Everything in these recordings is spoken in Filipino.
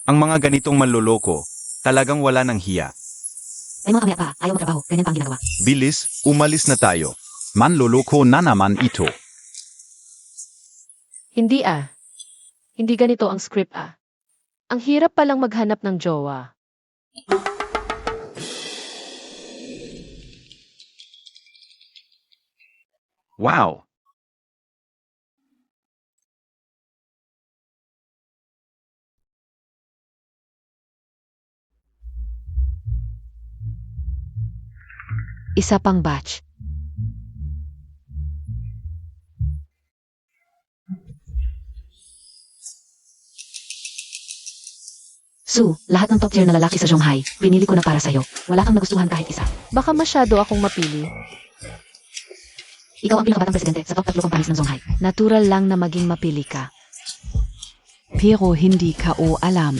Ang mga ganitong manloloko, talagang wala ng hiya. May mga kamaya pa, ayaw magtrabaho, ganyan pa ang ginagawa. Bilis, umalis na tayo. Manloloko na naman ito. Hindi ah. Hindi ganito ang script ah. Ang hirap palang maghanap ng jowa. Wow! Isa pang batch. Sue, lahat ng top tier na lalaki sa Shanghai, pinili ko na para sa'yo. Wala kang nagustuhan kahit isa. Baka masyado akong mapili. Ikaw ang pinakabatang presidente sa top 3 companies ng Shanghai. Natural lang na maging mapili ka. Pero hindi ka o alam.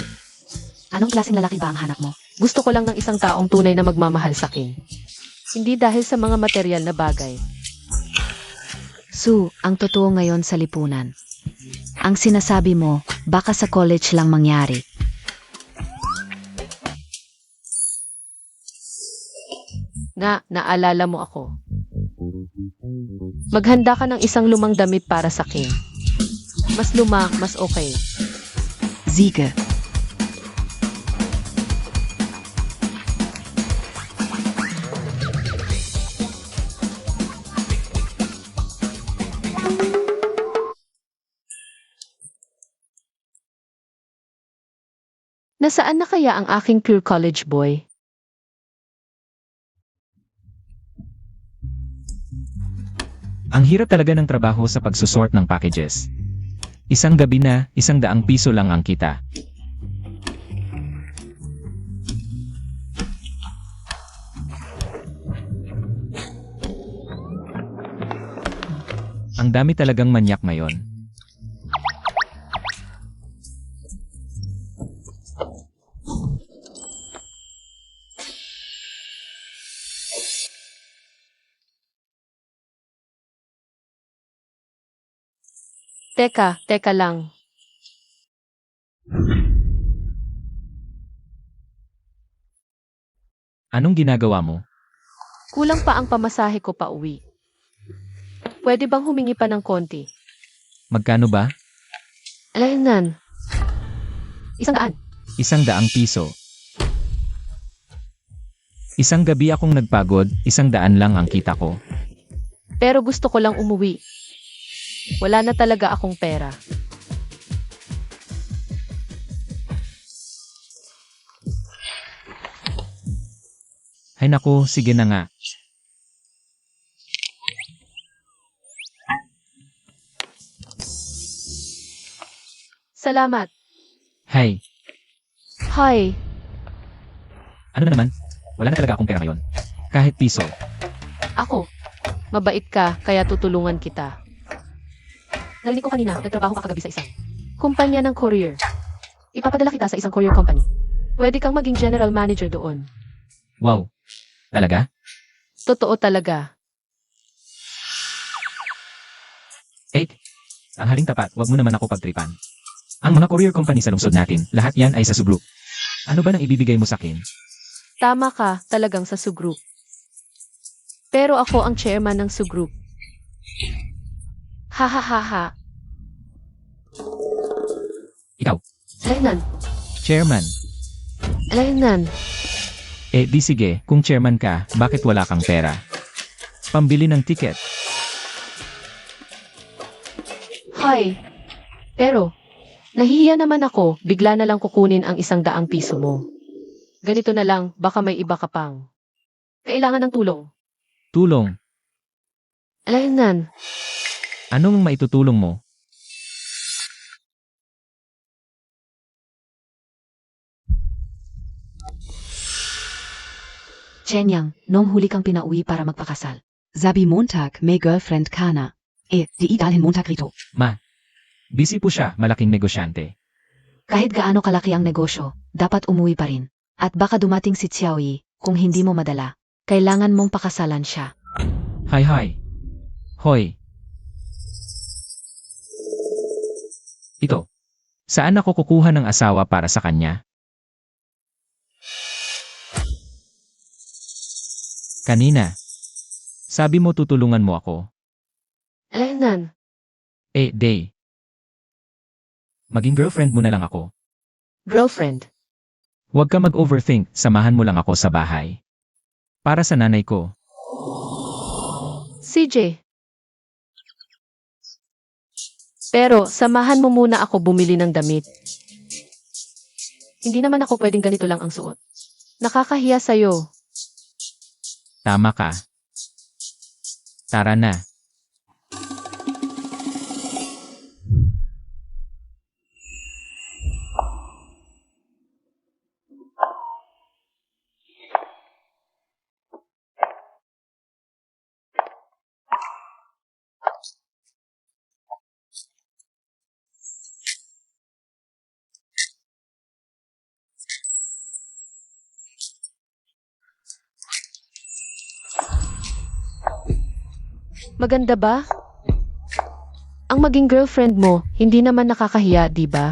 Anong klaseng lalaki ba ang hanap mo? Gusto ko lang ng isang taong tunay na magmamahal sa akin. Hindi dahil sa mga material na bagay. Sue, ang totoo ngayon sa lipunan. Ang sinasabi mo, baka sa college lang mangyari. Naalala mo ako. Maghanda ka ng isang lumang damit para sa akin. Mas luma, mas okay. Siege. Nasaan na kaya ang aking pure college boy? Ang hirap talaga ng trabaho sa pagsusort ng packages. Isang gabi na, 100 piso lang ang kita. Ang dami talagang manyak ngayon. Teka lang. Anong ginagawa mo? Kulang pa ang pamasahe ko pa uwi. Pwede bang humingi pa ng konti? Magkano ba? Alaynan. 100. 100 piso. Isang gabi akong nagpagod, 100 lang ang kita ko. Pero gusto ko lang umuwi. Wala na talaga akong pera. Hay naku, sige na nga. Salamat. Hay, Hi. ano na naman? Wala na talaga akong pera ngayon. Kahit piso. Ako. Mabait ka, kaya tutulungan kita. Narinig ko kanina, nagtrabaho ka kagabi sa isang. Kumpanya ng courier. Ipapadala kita sa isang courier company. Pwede kang maging general manager doon. Wow. Talaga? Totoo talaga. Ang haling tapat, wag mo naman ako pagtripan. Ang mga courier company sa lungsod natin, lahat yan ay sa Sugroup. Ano ba nang ibibigay mo sa akin? Tama ka, talagang sa Sugroup. Pero ako ang chairman ng Sugroup. Ha ha ha ha. Ikaw, Alaynan, chairman. Alaynan. Di sige, kung chairman ka, bakit wala kang pera? Pambili ng ticket. Hi. Pero, nahihiya naman ako, bigla na lang kukunin ang 100 piso mo. Ganito na lang, baka may iba ka pang. Kailangan ng tulong. Tulong. Alaynan. Anong maitutulong mo? Chenyang, noong huli kang pinauwi para magpakasal. Sabi Montag may girlfriend ka na. Di idalhin Montag rito. Busy po siya, malaking negosyante. Kahit gaano kalaki ang negosyo, dapat umuwi pa rin. At baka dumating si Xiaoyi, kung hindi mo madala. Kailangan mong pakasalan siya. Hi. Hoy. Ito. Saan ako kukuha ng asawa para sa kanya? Kanina. Sabi mo tutulungan mo ako. Nan, Day. Maging girlfriend mo na lang ako. girlfriend. Huwag ka mag-overthink, samahan mo lang ako sa bahay. Para sa nanay ko. CJ. Pero, samahan mo muna ako bumili ng damit. Hindi naman ako pwedeng ganito lang ang suot. Nakakahiya sa'yo. Tama ka. Tara na. Maganda ba? Ang maging girlfriend mo, hindi naman nakakahiya, di ba?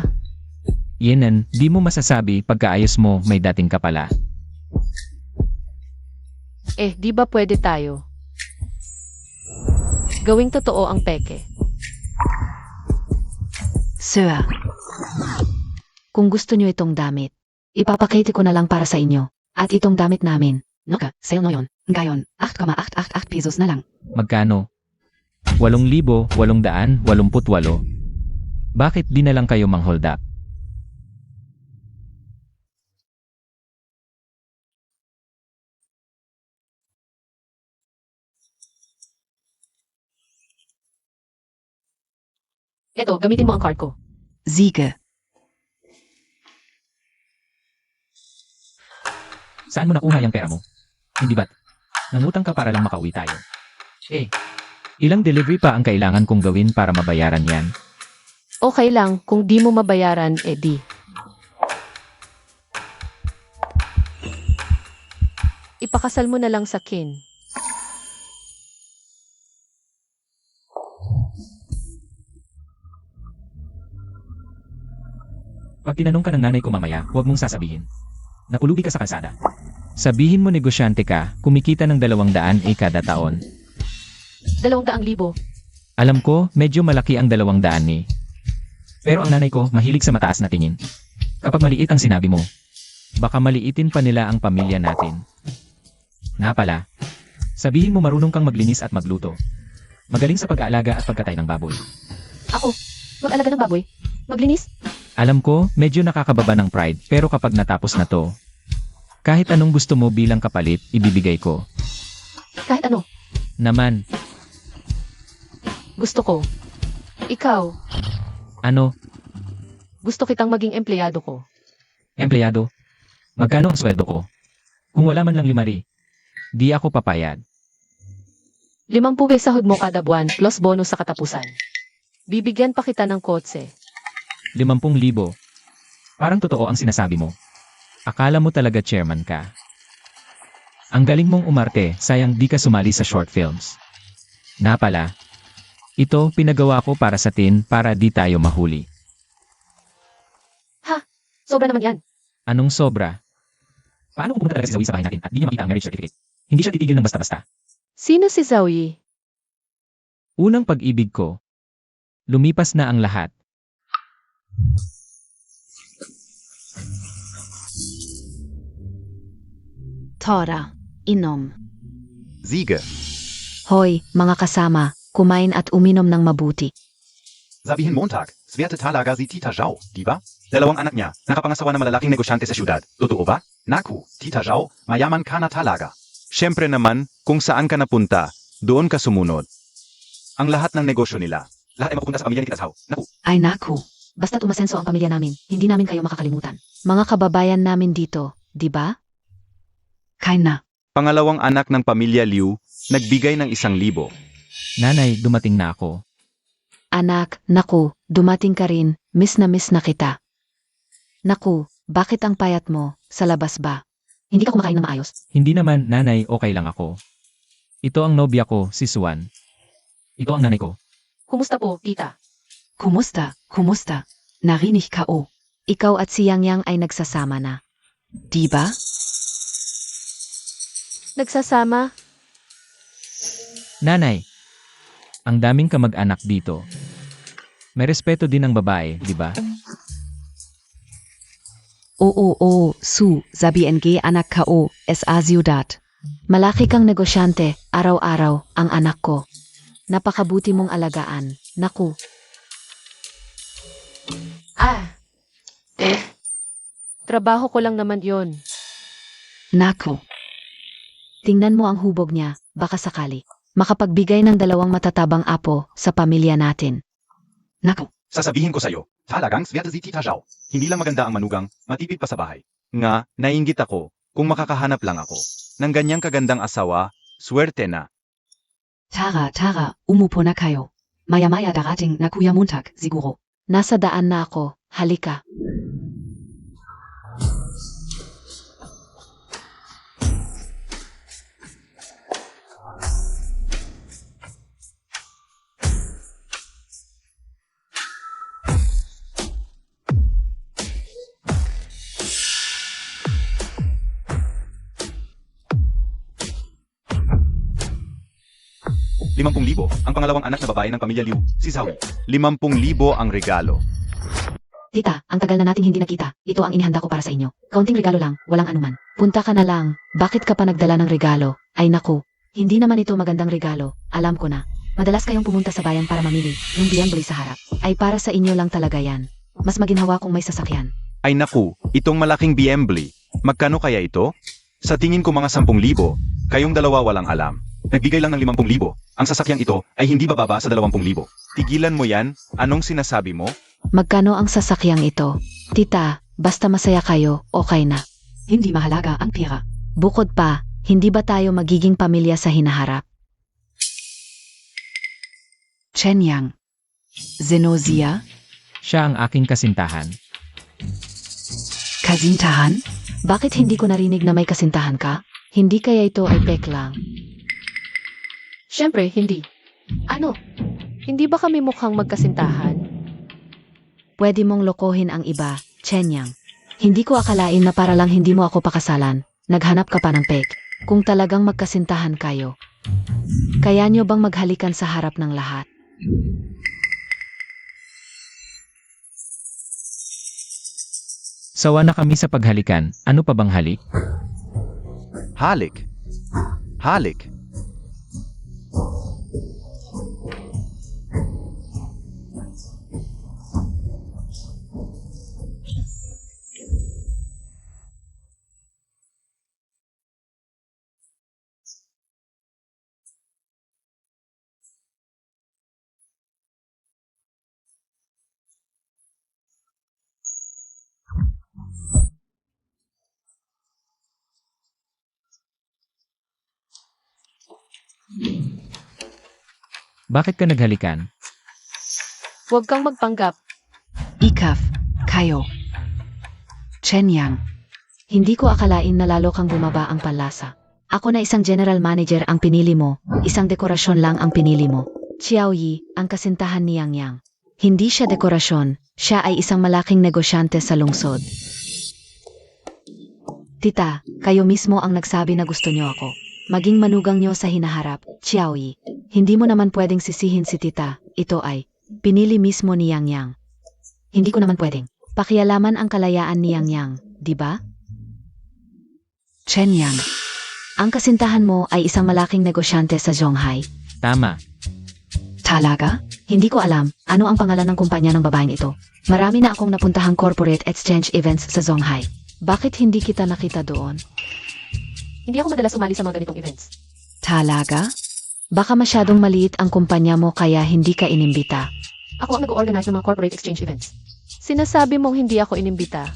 Yenan, di mo masasabi pagkaayos mo may dating ka pala. Di ba pwede tayo? Gawing totoo ang peke. Sir, kung gusto nyo itong damit, ipapakita ko na lang para sa inyo. At itong damit namin, noka, sale no yon. Ngayon, 8,888 pesos na lang. Magkano? 8,888. Bakit di na lang kayo mang-hold up? Eto, gamitin mo ang card ko. Siege. Saan mo nakuha yung pera mo? Hindi ba't? Nangutang ka para lang makauwi tayo. Ilang delivery pa ang kailangan kong gawin para mabayaran yan? Okay lang, kung di mo mabayaran, di. Ipakasal mo na lang sa kin. Pag tinanong ka ng nanay ko mamaya, huwag mong sasabihin. Napulubi ka sa kalsada. Sabihin mo negosyante ka, kumikita ng 200 kada taon. 200,000. Alam ko, medyo malaki ang 200 . Pero ang nanay ko, mahilig sa mataas na tingin. Kapag maliit ang sinabi mo, baka maliitin pa nila ang pamilya natin. Nga pala, sabihin mo marunong kang maglinis at magluto. Magaling sa pag-aalaga at pagkatay ng baboy. Ako, mag-alaga ng baboy? Maglinis? Alam ko, medyo nakakababa ng pride, pero kapag natapos na to, kahit anong gusto mo bilang kapalit, ibibigay ko. Kahit ano, Naman, gusto ko. Ikaw, ano, gusto kitang maging empleyado ko. empleyado? Magkano ang sweldo ko? Kung wala man lang 5, di ako papayag. 50 sahod mo kada buwan plus bonus sa katapusan. Bibigyan pa kita ng kotse. 50,000. Parang totoo ang sinasabi mo. Akala mo talaga chairman ka. Ang galing mong umarte, sayang di ka sumali sa short films. Na pala, ito pinagawa ko para sa tin para di tayo mahuli. Sobra naman yan. Anong sobra? Paano kung pumunta talaga si Zoe sa bahay natin at di niya makita ang marriage certificate? Hindi siya titigil ng basta-basta. Sino si Zoe? Unang pag-ibig ko. Lumipas na ang lahat. Tora. Inom. Siege. Hoy, mga kasama, kumain at uminom ng mabuti. Sabihin Montag, Sverte Talaga si Tita Zhao, di ba? 2 anak niya, nakapangasawa na malalaking negosyante sa syudad. Totoo ba? Naku, Tita Zhao, mayaman ka na talaga. Siyempre naman, kung saan ka napunta, doon ka sumunod. Ang lahat ng negosyo nila, lahat ay mapupunta sa pamilya ni Tita Zhao. Naku, Ay naku, basta't umasenso ang pamilya namin, hindi namin kayo makakalimutan. Mga kababayan namin dito, di ba? Keiner. pangalawang anak ng pamilya Liu, nagbigay ng 1,000. Nanay, dumating na ako. Anak, naku, dumating ka rin, miss na kita. Naku, bakit ang payat mo, sa labas ba? Hindi ka kumakain na maayos. Hindi naman, nanay, okay lang ako. Ito ang nobya ko, si Swan. Ito ang nanay ko. Kumusta po, tita? Kumusta? narinig ko. Ikaw at si Yang Yang ay nagsasama na. Di ba? Nagsasama? Nanay, ang daming kamag-anak dito. May respeto din ang babae, di ba? Oo, su, sabihin ki anak ko, sa ciudad. Malaki kang negosyante, araw-araw, ang anak ko. Napakabuti mong alagaan. Naku. Trabaho ko lang naman yon. Nako, Tingnan mo ang hubog niya, baka sakali. Makapagbigay ng 2 matatabang apo sa pamilya natin. nako. Sasabihin ko sa'yo, talagang swerte si Tita Zhao. Hindi lang maganda ang manugang, matipid pa sa bahay. Nga, nainggit ako, kung makakahanap lang ako. Ng ganyang kagandang asawa, swerte na. Tara, umupo na kayo. Maya-maya darating na Kuya Montag, siguro. Nasa daan na ako, halika. ₱50,000 ang pangalawang anak na babae ng pamilya Liu, si Zoe. 50,000 ang regalo. Tita, ang tagal na nating hindi nakita. Ito ang inihanda ko para sa inyo. Kaunting regalo lang, walang anuman. Punta ka na lang. Bakit ka pa nagdala ng regalo? Ay naku, hindi naman ito magandang regalo. Alam ko na. Madalas kayong pumunta sa bayan para mamili. Yung biyambli sa harap. Ay para sa inyo lang talaga yan. Mas maginhawa kung may sasakyan. Ay naku, itong malaking BMW. Magkano kaya ito? Sa tingin ko mga 10,000. Kayong dalawa walang alam. Nagbigay lang ng 50,000. Ang sasakyang ito ay hindi bababa sa 20,000. Tigilan mo yan? Anong sinasabi mo? Magkano ang sasakyang ito? Tita, basta masaya kayo, okay na. Hindi mahalaga ang pera. Bukod pa, hindi ba tayo magiging pamilya sa hinaharap? Chen Yang. Zenozia, Siya ang aking kasintahan. kasintahan, Bakit hindi ko narinig na may kasintahan ka? Hindi kaya ito ay pek lang? Siyempre, hindi. Ano? Hindi ba kami mukhang magkasintahan? Pwede mong lokohin ang iba, Chen Yang. Hindi ko akalain na para lang hindi mo ako pakasalan, naghanap ka pa ng pek. Kung talagang magkasintahan kayo. Kaya nyo bang maghalikan sa harap ng lahat? Sawa na kami sa paghalikan. Ano pa bang halik? Halik. Halik. Bakit ka naghalikan? Huwag kang magpanggap. ikaf, kayo. Chen Yang, Hindi ko akalain na lalo kang bumaba ang panlasa. Ako na isang general manager ang pinili mo, isang dekorasyon lang ang pinili mo. Xiao Yi, ang kasintahan ni Yang Yang. Hindi siya dekorasyon, siya ay isang malaking negosyante sa lungsod. Tita, kayo mismo ang nagsabi na gusto niyo ako. Maging manugang niyo sa hinaharap, Xiao Yi. Hindi mo naman pwedeng sisihin si tita, ito ay pinili mismo ni Yang Yang. Hindi ko naman pwedeng pakialaman ang kalayaan ni Yang Yang, di ba? Chen Yang, Ang kasintahan mo ay isang malaking negosyante sa Zhonghai. Tama. talaga? Hindi ko alam ano ang pangalan ng kumpanya ng babaeng ito. Marami na akong napuntahang corporate exchange events sa Zhonghai. Bakit hindi kita nakita doon? Hindi ako madalas sumali sa mga ganitong events. Talaga? Baka masyadong maliit ang kumpanya mo kaya hindi ka inimbita. Ako ang nag-organize ng mga corporate exchange events. Sinasabi mong hindi ako inimbita.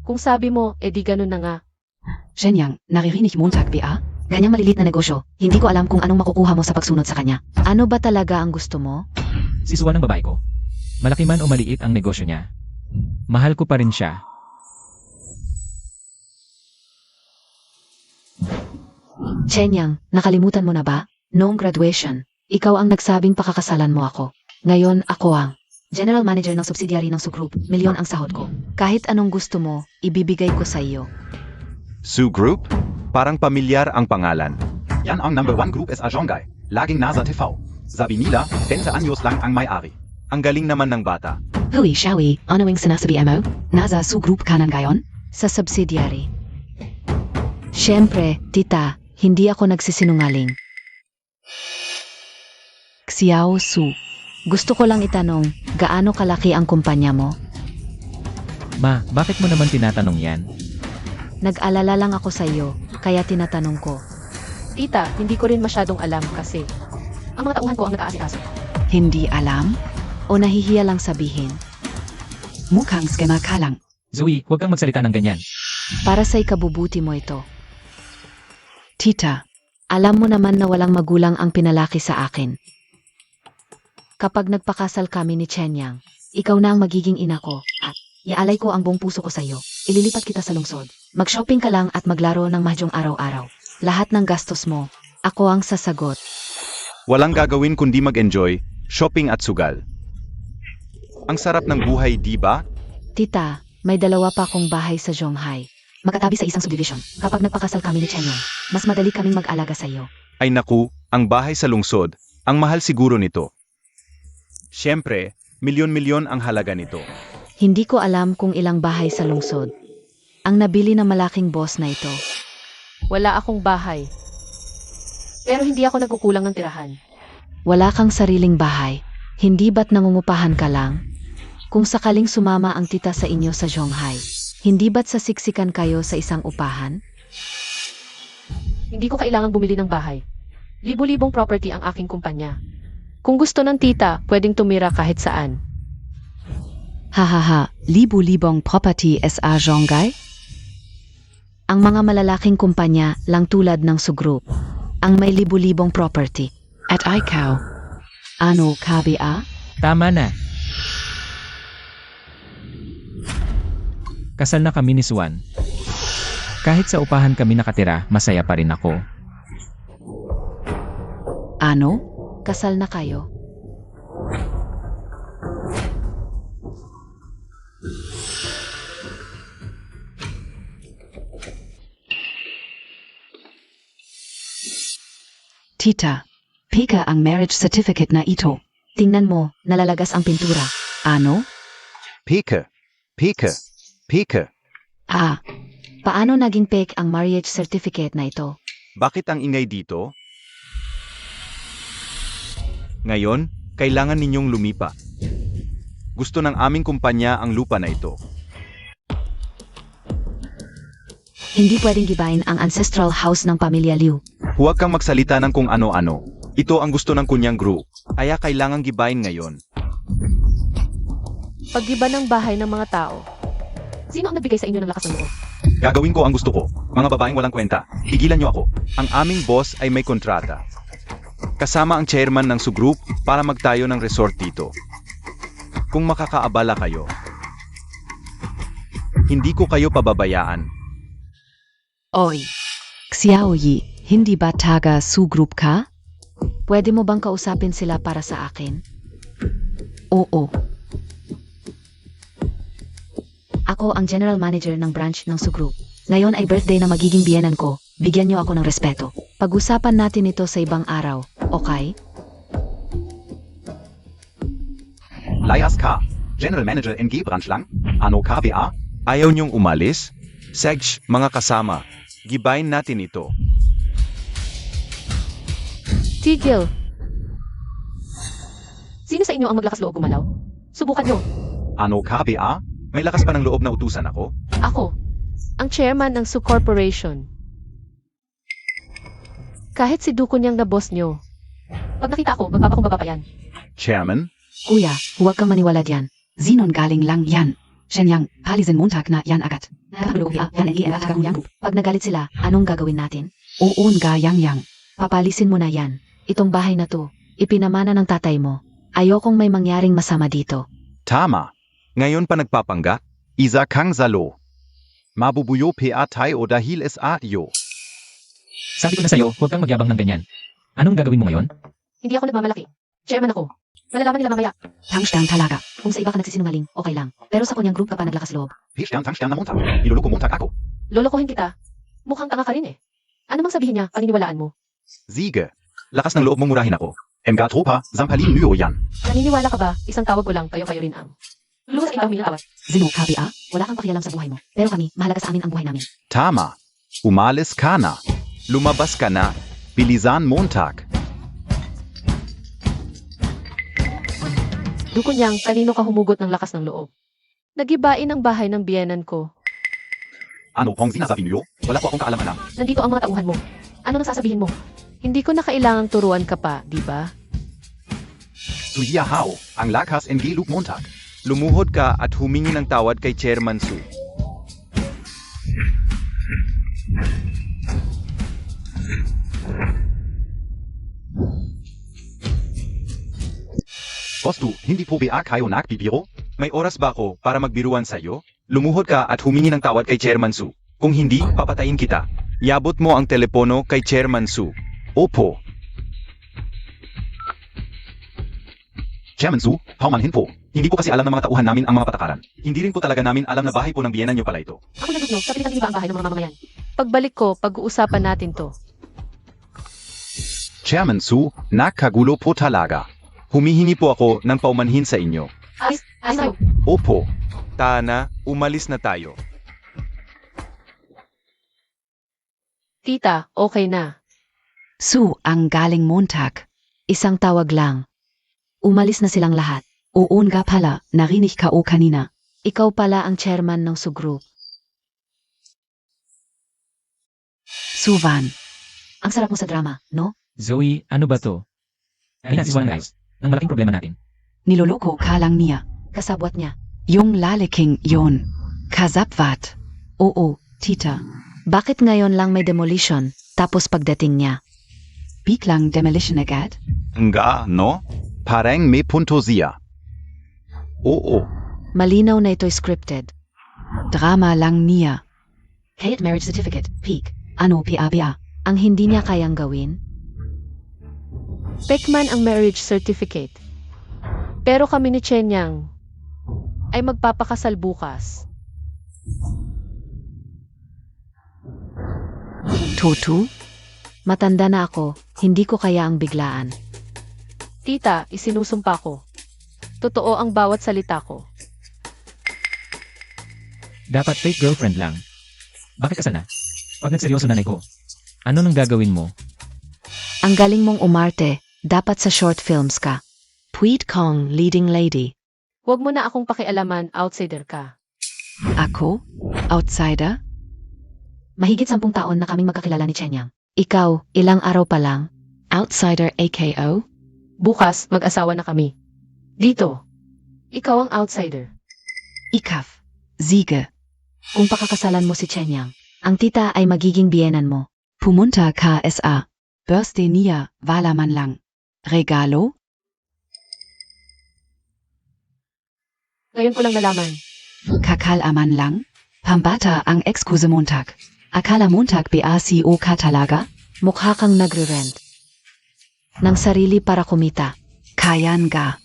Kung sabi mo, edi ganun na nga. Chen Yang, naririnig Montag ba? Ganyang malilit na negosyo, hindi ko alam kung anong makukuha mo sa pagsunod sa kanya. Ano ba talaga ang gusto mo? Sisuwa ng babae ko. Malaki man o maliit ang negosyo niya. Mahal ko pa rin siya. Chen Yang, nakalimutan mo na ba? Noong graduation, ikaw ang nagsabing pakakasalan mo ako. Ngayon ako ang General Manager ng subsidiary ng Su Group, milyon ang sahod ko. Kahit anong gusto mo, ibibigay ko sa iyo. Su Group? Parang pamilyar ang pangalan. Yan ang number 1 group sa Zhonggai. Laging nasa TV. Sabi nila, 20 anyos lang ang may-ari. Ang galing naman ng bata. Hui Shawi, ano ang sinasabi mo? Nasa Su Group ka ng gayon? Sa subsidiary. Siyempre, tita, hindi ako nagsisinungaling. Xiao Su. Gusto ko lang itanong, gaano kalaki ang kumpanya mo? Ma, bakit mo naman tinatanong yan? Nag-alala lang ako sa iyo, kaya tinatanong ko. Tita, hindi ko rin masyadong alam kasi ang mga tauhan ko ang nag-aasikaso. Hindi alam? O nahihiya lang sabihin, Mukhang skema ka lang. Zoe, huwag kang magsalita ng ganyan. para sa ikabubuti mo ito. Tita, Alam mo naman na walang magulang ang pinalaki sa akin. Kapag nagpakasal kami ni Chenyang, ikaw na ang magiging ina ko at iaalay ko ang buong puso ko sa iyo. Ililipat kita sa lungsod. Mag-shopping ka lang at maglaro ng mahjong araw-araw. Lahat ng gastos mo, ako ang sasagot. Walang gagawin kundi mag-enjoy, shopping at sugal. Ang sarap ng buhay, di ba? Tita, may 2 pa akong bahay sa Zhonghai. Magkatabi sa isang subdivision. Kapag nagpakasal kami ni Chenyang, mas madali kaming mag-alaga sa iyo. Ay naku, ang bahay sa lungsod, ang mahal siguro nito. Siyempre, milyon-milyon ang halaga nito. Hindi ko alam kung ilang bahay sa lungsod. Ang nabili ng malaking boss na ito. Wala akong bahay. Pero hindi ako nagkukulang ng tirahan. Wala kang sariling bahay. Hindi ba't nangungupahan ka lang? Kung sakaling sumama ang tita sa inyo sa Zhonghai, hindi ba't sasiksikan kayo sa isang upahan? Hindi ko kailangang bumili ng bahay. Libo-libong property ang aking kumpanya. Kung gusto ng tita, pwedeng tumira kahit saan. hahaha, libu-libong property sa Zhonghai? Ang mga malalaking kumpanya lang tulad ng Su Group, ang may libu-libong property. At ikaw, ano kabia? Tama na. Kasal na kami ni Swan. Kahit sa upahan kami nakatira, masaya pa rin ako. Ano? Kasal na kayo. Tita, pika ang marriage certificate na ito. Tingnan mo, nalalagas ang pintura. Ano? Peke, peke, peke. Ah, Paano naging fake ang marriage certificate na ito? Bakit ang ingay dito? Ngayon, kailangan ninyong lumipa. Gusto ng aming kumpanya ang lupa na ito. Hindi pwedeng gibain ang ancestral house ng pamilya Liu. Huwag kang magsalita ng kung ano-ano. Ito ang gusto ng kunyang group. Kaya kailangang gibain ngayon. Paggiba ng bahay ng mga tao. Sino ang nagbigay sa inyo ng lakas ng loob? Gagawin ko ang gusto ko. Mga babaeng walang kwenta. Higilan niyo ako. Ang aming boss ay may kontrata. Kasama ang chairman ng Su Group para magtayo ng resort dito. Kung makakaabala kayo, hindi ko kayo pababayaan. Oy. Xiao Yi, hindi ba taga Su Group ka? Pwede mo bang kausapin sila para sa akin? Oo. Ako ang general manager ng branch ng Su Group. Ngayon ay birthday na magiging biyenan ko. Bigyan niyo ako ng respeto. Pag-usapan natin ito sa ibang araw, okay? Layas ka. General Manager NG Branch lang. Ano KBA? Ayaw niyong umalis? Segj, mga kasama. Gibain natin ito. Tigil! Sino sa inyo ang maglakas loob gumalaw? Subukan nyo. Ano KBA? May lakas pa ng loob na utusan ako? Ako, ang chairman ng Su Corporation. Kahit si Duko niyang na boss nyo. Pag nakita ako, magpapakumbaba pa yan. Chairman? Kuya, huwag kang maniwala diyan. Zinon galing lang yan. Shenyang, halisin Montag na yan agad. Pag nagalit sila, anong gagawin natin? Oon ga yang. Papalisin mo na yan. Itong bahay na to, ipinamana ng tatay mo. Ayokong may mangyaring masama dito. Tama. Ngayon pa nagpapangga? Isa kang zalo. Mabubuyo pa tayo dahil sa iyo. Sabi ko na sa'yo, huwag kang magyabang ng ganyan. Anong gagawin mo ngayon? Hindi ako nagmamalaki. Chairman ako. Malalaman nila mamaya. Tangstang talaga. Kung sa iba ka nagsisinungaling, okay lang. Pero sa kanyang group ka pa naglakas loob. Hirstern tangstern na montag. Iluluko montag ako. Lolokohin kita. Mukhang tanga ka rin eh. Ano mang sabihin niya, paniniwalaan mo. Siege. Lakas ng loob mong murahin ako. Mga tropa, Zampalin Nuyo yan. Naniniwala ka ba? Isang tawag ko lang, kayo rin ang. Luwas sa iba awat. Sino kabi a? Wala kang pakialam sa buhay mo. Pero kami, mahalaga sa amin ang buhay namin. Tama. Umalis ka na. Lumabas ka na. Bilisan montag. Duko niyang, kanino ka humugot ng lakas ng loob? Nagibain ang bahay ng biyenan ko. Ano pong sinasabi niyo? Wala po akong kaalam-alam. Nandito ang mga tauhan mo. Ano nang sasabihin mo? Hindi ko na kailangang turuan ka pa, di ba? Suya Hao, ang lakas ng Gelug montag. Lumuhod ka at humingi ng tawad kay Chairman Su. Postu, hindi po ba kayo nagbibiro? May oras ba ako para magbiruan sa'yo? Lumuhod ka at humingi ng tawad kay Chairman Su. Kung hindi, papatayin kita. Iabot mo ang telepono kay Chairman Su. Opo. Chairman Su, paumanhin po. Hindi ko kasi alam ng mga tauhan namin ang mga patakaran. Hindi rin po talaga namin alam na bahay po ng biyenan niyo pala ito. Ako nagot nyo, sa pilitan ang bahay ng mga mamamayan. Pagbalik ko, pag-uusapan natin to. Chairman Su, nakagulo po talaga. Humihingi po ako ng paumanhin sa inyo. Ayos tayo. Opo. Tana, umalis na tayo. Tita, okay na. Su ang galing Montag. Isang tawag lang. Umalis na silang lahat. Oon nga pala, narinig ka o kanina. Ikaw pala ang chairman ng Sugroup. Suvan. Ang sarap mo sa drama, no? Zoe, ano ba to? Ay nasiswan guys. Ang malaking problema natin. Niloloko ka lang niya. Kasabwat niya. Yung lalaking yon. Kasapvat. Oo, tita. Bakit ngayon lang may demolition, tapos pagdating niya? Biglang demolition agad? Nga, no? Parang may punto siya. Oo. Malinaw na ito'y scripted. Drama lang niya. Kahit marriage certificate, peak. Ano piabia? Ang hindi niya kayang gawin? Pekman ang marriage certificate. Pero kami ni Chenyang ay magpapakasal bukas. Totu? Matanda na ako, hindi ko kaya ang biglaan. Tita, isinusumpa ko. Totoo ang bawat salita ko. Dapat fake girlfriend lang. Bakit kasal na? Pag nagseryoso nanay ko. Ano nang gagawin mo? Ang galing mong umarte, dapat sa short films ka. Puit Kong, leading lady. Huwag mo na akong pakialaman, outsider ka. Ako? Outsider? Mahigit 10 taon na kaming magkakilala ni Chenyang. Ikaw, ilang araw pa lang. Outsider AKO? Bukas, mag-asawa na kami. Dito. Ikaw ang outsider. Ikaf. Siege. Kung pakakasalan mo si Chenyang, ang tita ay magiging biyenan mo. Pumunta KSA. Birthday niya, wala man lang. Regalo? Ngayon ko lang nalaman. Kakal aman lang? Pambata ang excuse Montag. Akala Montag BACO ka talaga? Mukha kang nagre-rent. Ng sarili para kumita. Kayan ga.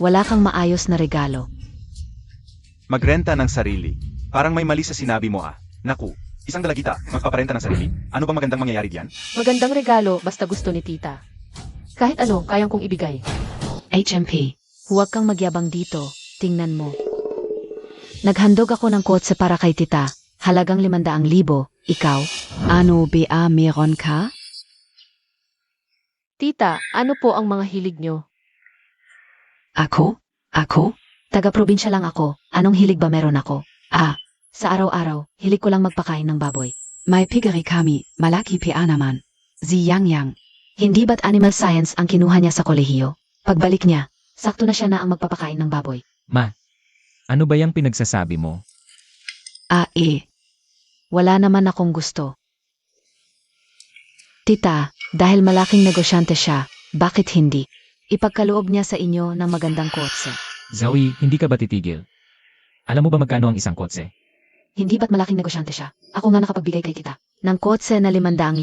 Wala kang maayos na regalo. Magrenta ng sarili. Parang may mali sa sinabi mo ah. Naku, isang dalagita, magpaparenta ng sarili? Ano bang magandang mangyayari diyan? Magandang regalo basta gusto ni tita. Kahit ano, kayang kong ibigay. HMP. Huwag kang magyabang dito, tingnan mo. Naghandog ako ng kotse para kay tita, halagang 500,000, ikaw? Ano BA meron ka? Tita, ano po ang mga hilig nyo? Ako? Ako? Taga-probinsya lang ako, anong hilig ba meron ako? Ah, Sa araw-araw, hilig ko lang magpakain ng baboy. may pigari kami, malaki PA naman. Si Yang Yang. Hindi ba't animal science ang kinuha niya sa kolehiyo? Pagbalik niya, sakto na siya na ang magpapakain ng baboy. Ma, ano ba yung pinagsasabi mo? Wala naman akong gusto. Tita, dahil malaking negosyante siya, bakit hindi? Ipagkaloob niya sa inyo ng magandang kotse. Zoe, hindi ka ba titigil? Alam mo ba magkano ang isang kotse? Hindi ba't malaking negosyante siya? Ako nga nakapagbigay kay tita ng kotse na 500,000.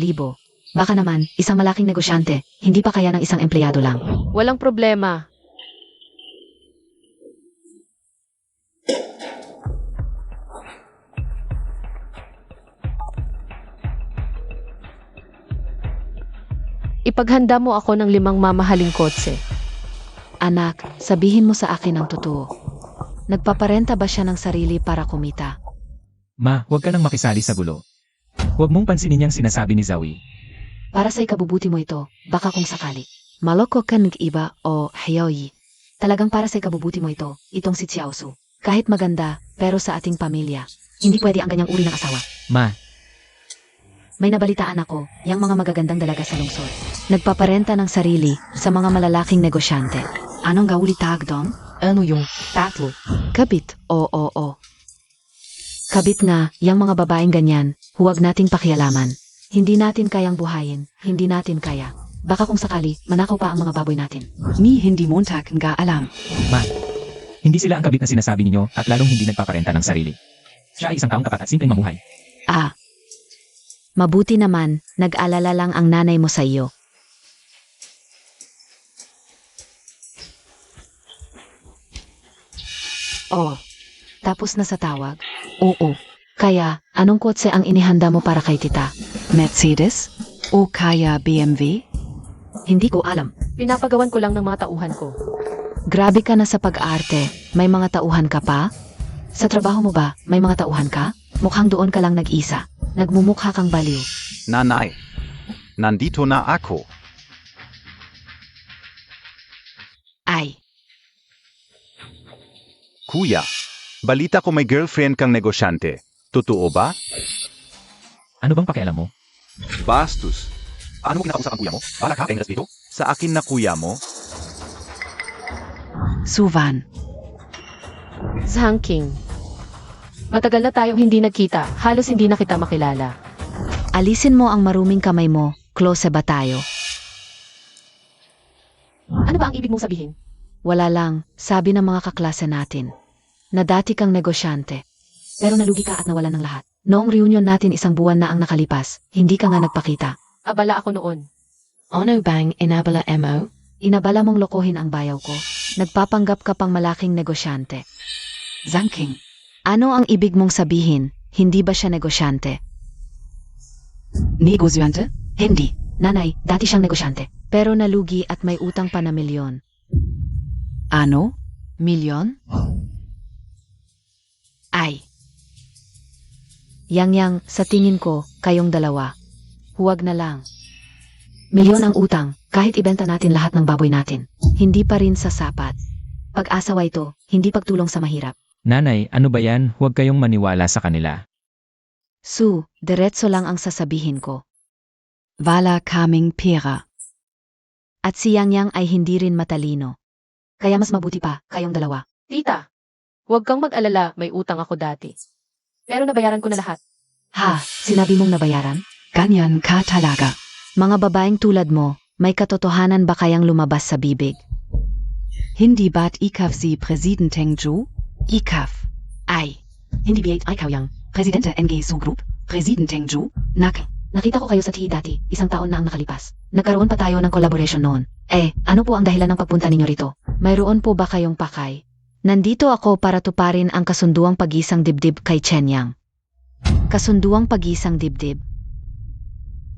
Baka naman, isang malaking negosyante, hindi pa kaya ng isang empleyado lang. Walang problema. Ipaghanda mo ako ng 5 mamahaling kotse. Anak, sabihin mo sa akin ang totoo. Nagpaparenta ba siya ng sarili para kumita? Ma, huwag ka nang makisali sa gulo. Huwag mong pansinin niyang sinasabi ni Zoe. Para sa ikabubuti mo ito, baka kung sakali. Maloko ka nag-iba o hayoyi. Talagang para sa ikabubuti mo ito, itong si Xiaosu. Kahit maganda, pero sa ating pamilya, hindi pwede ang ganyang uri ng asawa. Ma, May nabalitaan ako, yang mga magagandang dalaga sa lungsod. Nagpaparenta ng sarili sa mga malalaking negosyante. Anong gaulitag dong? Ano yung tatlo? Kabit, oo. Kabit nga, yang mga babaeng ganyan, huwag nating pakialaman. Hindi natin kayang buhayin, hindi natin kaya. Baka kung sakali, manakaw pa ang mga baboy natin. Mi hindi Montag nga alam. ma. Hindi sila ang kabit na sinasabi ninyo at lalong hindi nagpaparenta ng sarili. Siya ay isang taong tapat at simpleng mamuhay. Ah. Mabuti naman, nag-alala lang ang nanay mo sa iyo. Oh, tapos na sa tawag? Oo. Kaya, anong kotse ang inihanda mo para kay tita? Mercedes? O kaya BMW? Hindi ko alam. Pinapagawan ko lang ng mga tauhan ko. Grabe ka na sa pag-arte. May mga tauhan ka pa? Sa trabaho mo ba, may mga tauhan ka? Mukhang doon ka lang nag-isa. Nagmumukha kang baliw. Nanay, nandito na ako. Ay, Kuya, balita ko may girlfriend kang negosyante. Totoo ba? Ano bang pakialam mo? Bastos. Ano mo kinakausap ang kuya mo? Bahala ka, Engels dito. Sa akin na kuya mo? Suvan. Zhang King. Matagal na tayong hindi nagkita, halos hindi na kita makilala. alisin mo ang maruming kamay mo. Close ba tayo? Ano ba ang ibig mong sabihin? Wala lang, sabi ng mga kaklase natin. Na dati kang negosyante. Pero nalugi ka at nawalan ng lahat. Noong reunion natin 1 buwan na ang nakalipas, hindi ka nga nagpakita. Abala ako noon. Ono bang inabala mo? Inabala mong lokohin ang bayaw ko. Nagpapanggap ka pang malaking negosyante. Zanking. Ano ang ibig mong sabihin? Hindi ba siya negosyante? Negosyante? Hindi. Nanay, dati siyang negosyante. Pero nalugi at may utang pa na milyon. Ano? Milyon? Ay. Yang, sa tingin ko, kayong dalawa. Huwag na lang. Milyon ang utang, kahit ibenta natin lahat ng baboy natin. Hindi pa rin sasapat. Pag-asawa ito, hindi pagtulong sa mahirap. Nanay, ano ba yan? Huwag kayong maniwala sa kanila. Su, diretso lang ang sasabihin ko. Vala kaming pera. At si Yang ay hindi rin matalino. Kaya mas mabuti pa, kayong dalawa. Tita, huwag kang mag-alala, may utang ako dati. Pero nabayaran ko na lahat. Ha, sinabi mong nabayaran? Ganyan ka talaga. Mga babaeng tulad mo, may katotohanan ba kayang lumabas sa bibig? Hindi ba't ikaw si Presidenteng Joe? Ikaw. Ay, hindi ba ikaw Yang? Presidente NG Group? Presidenteng Joe? Nak. Nakita ko kayo sa TI dati, 1 taon na ang nakalipas. Nagkaroon pa tayo ng collaboration noon. Ano po ang dahilan ng pagpunta ninyo rito? Mayroon po ba kayong pakay? Nandito ako para tuparin ang kasunduang pagisang dibdib kay Chen Yang. Kasunduang pagisang dibdib.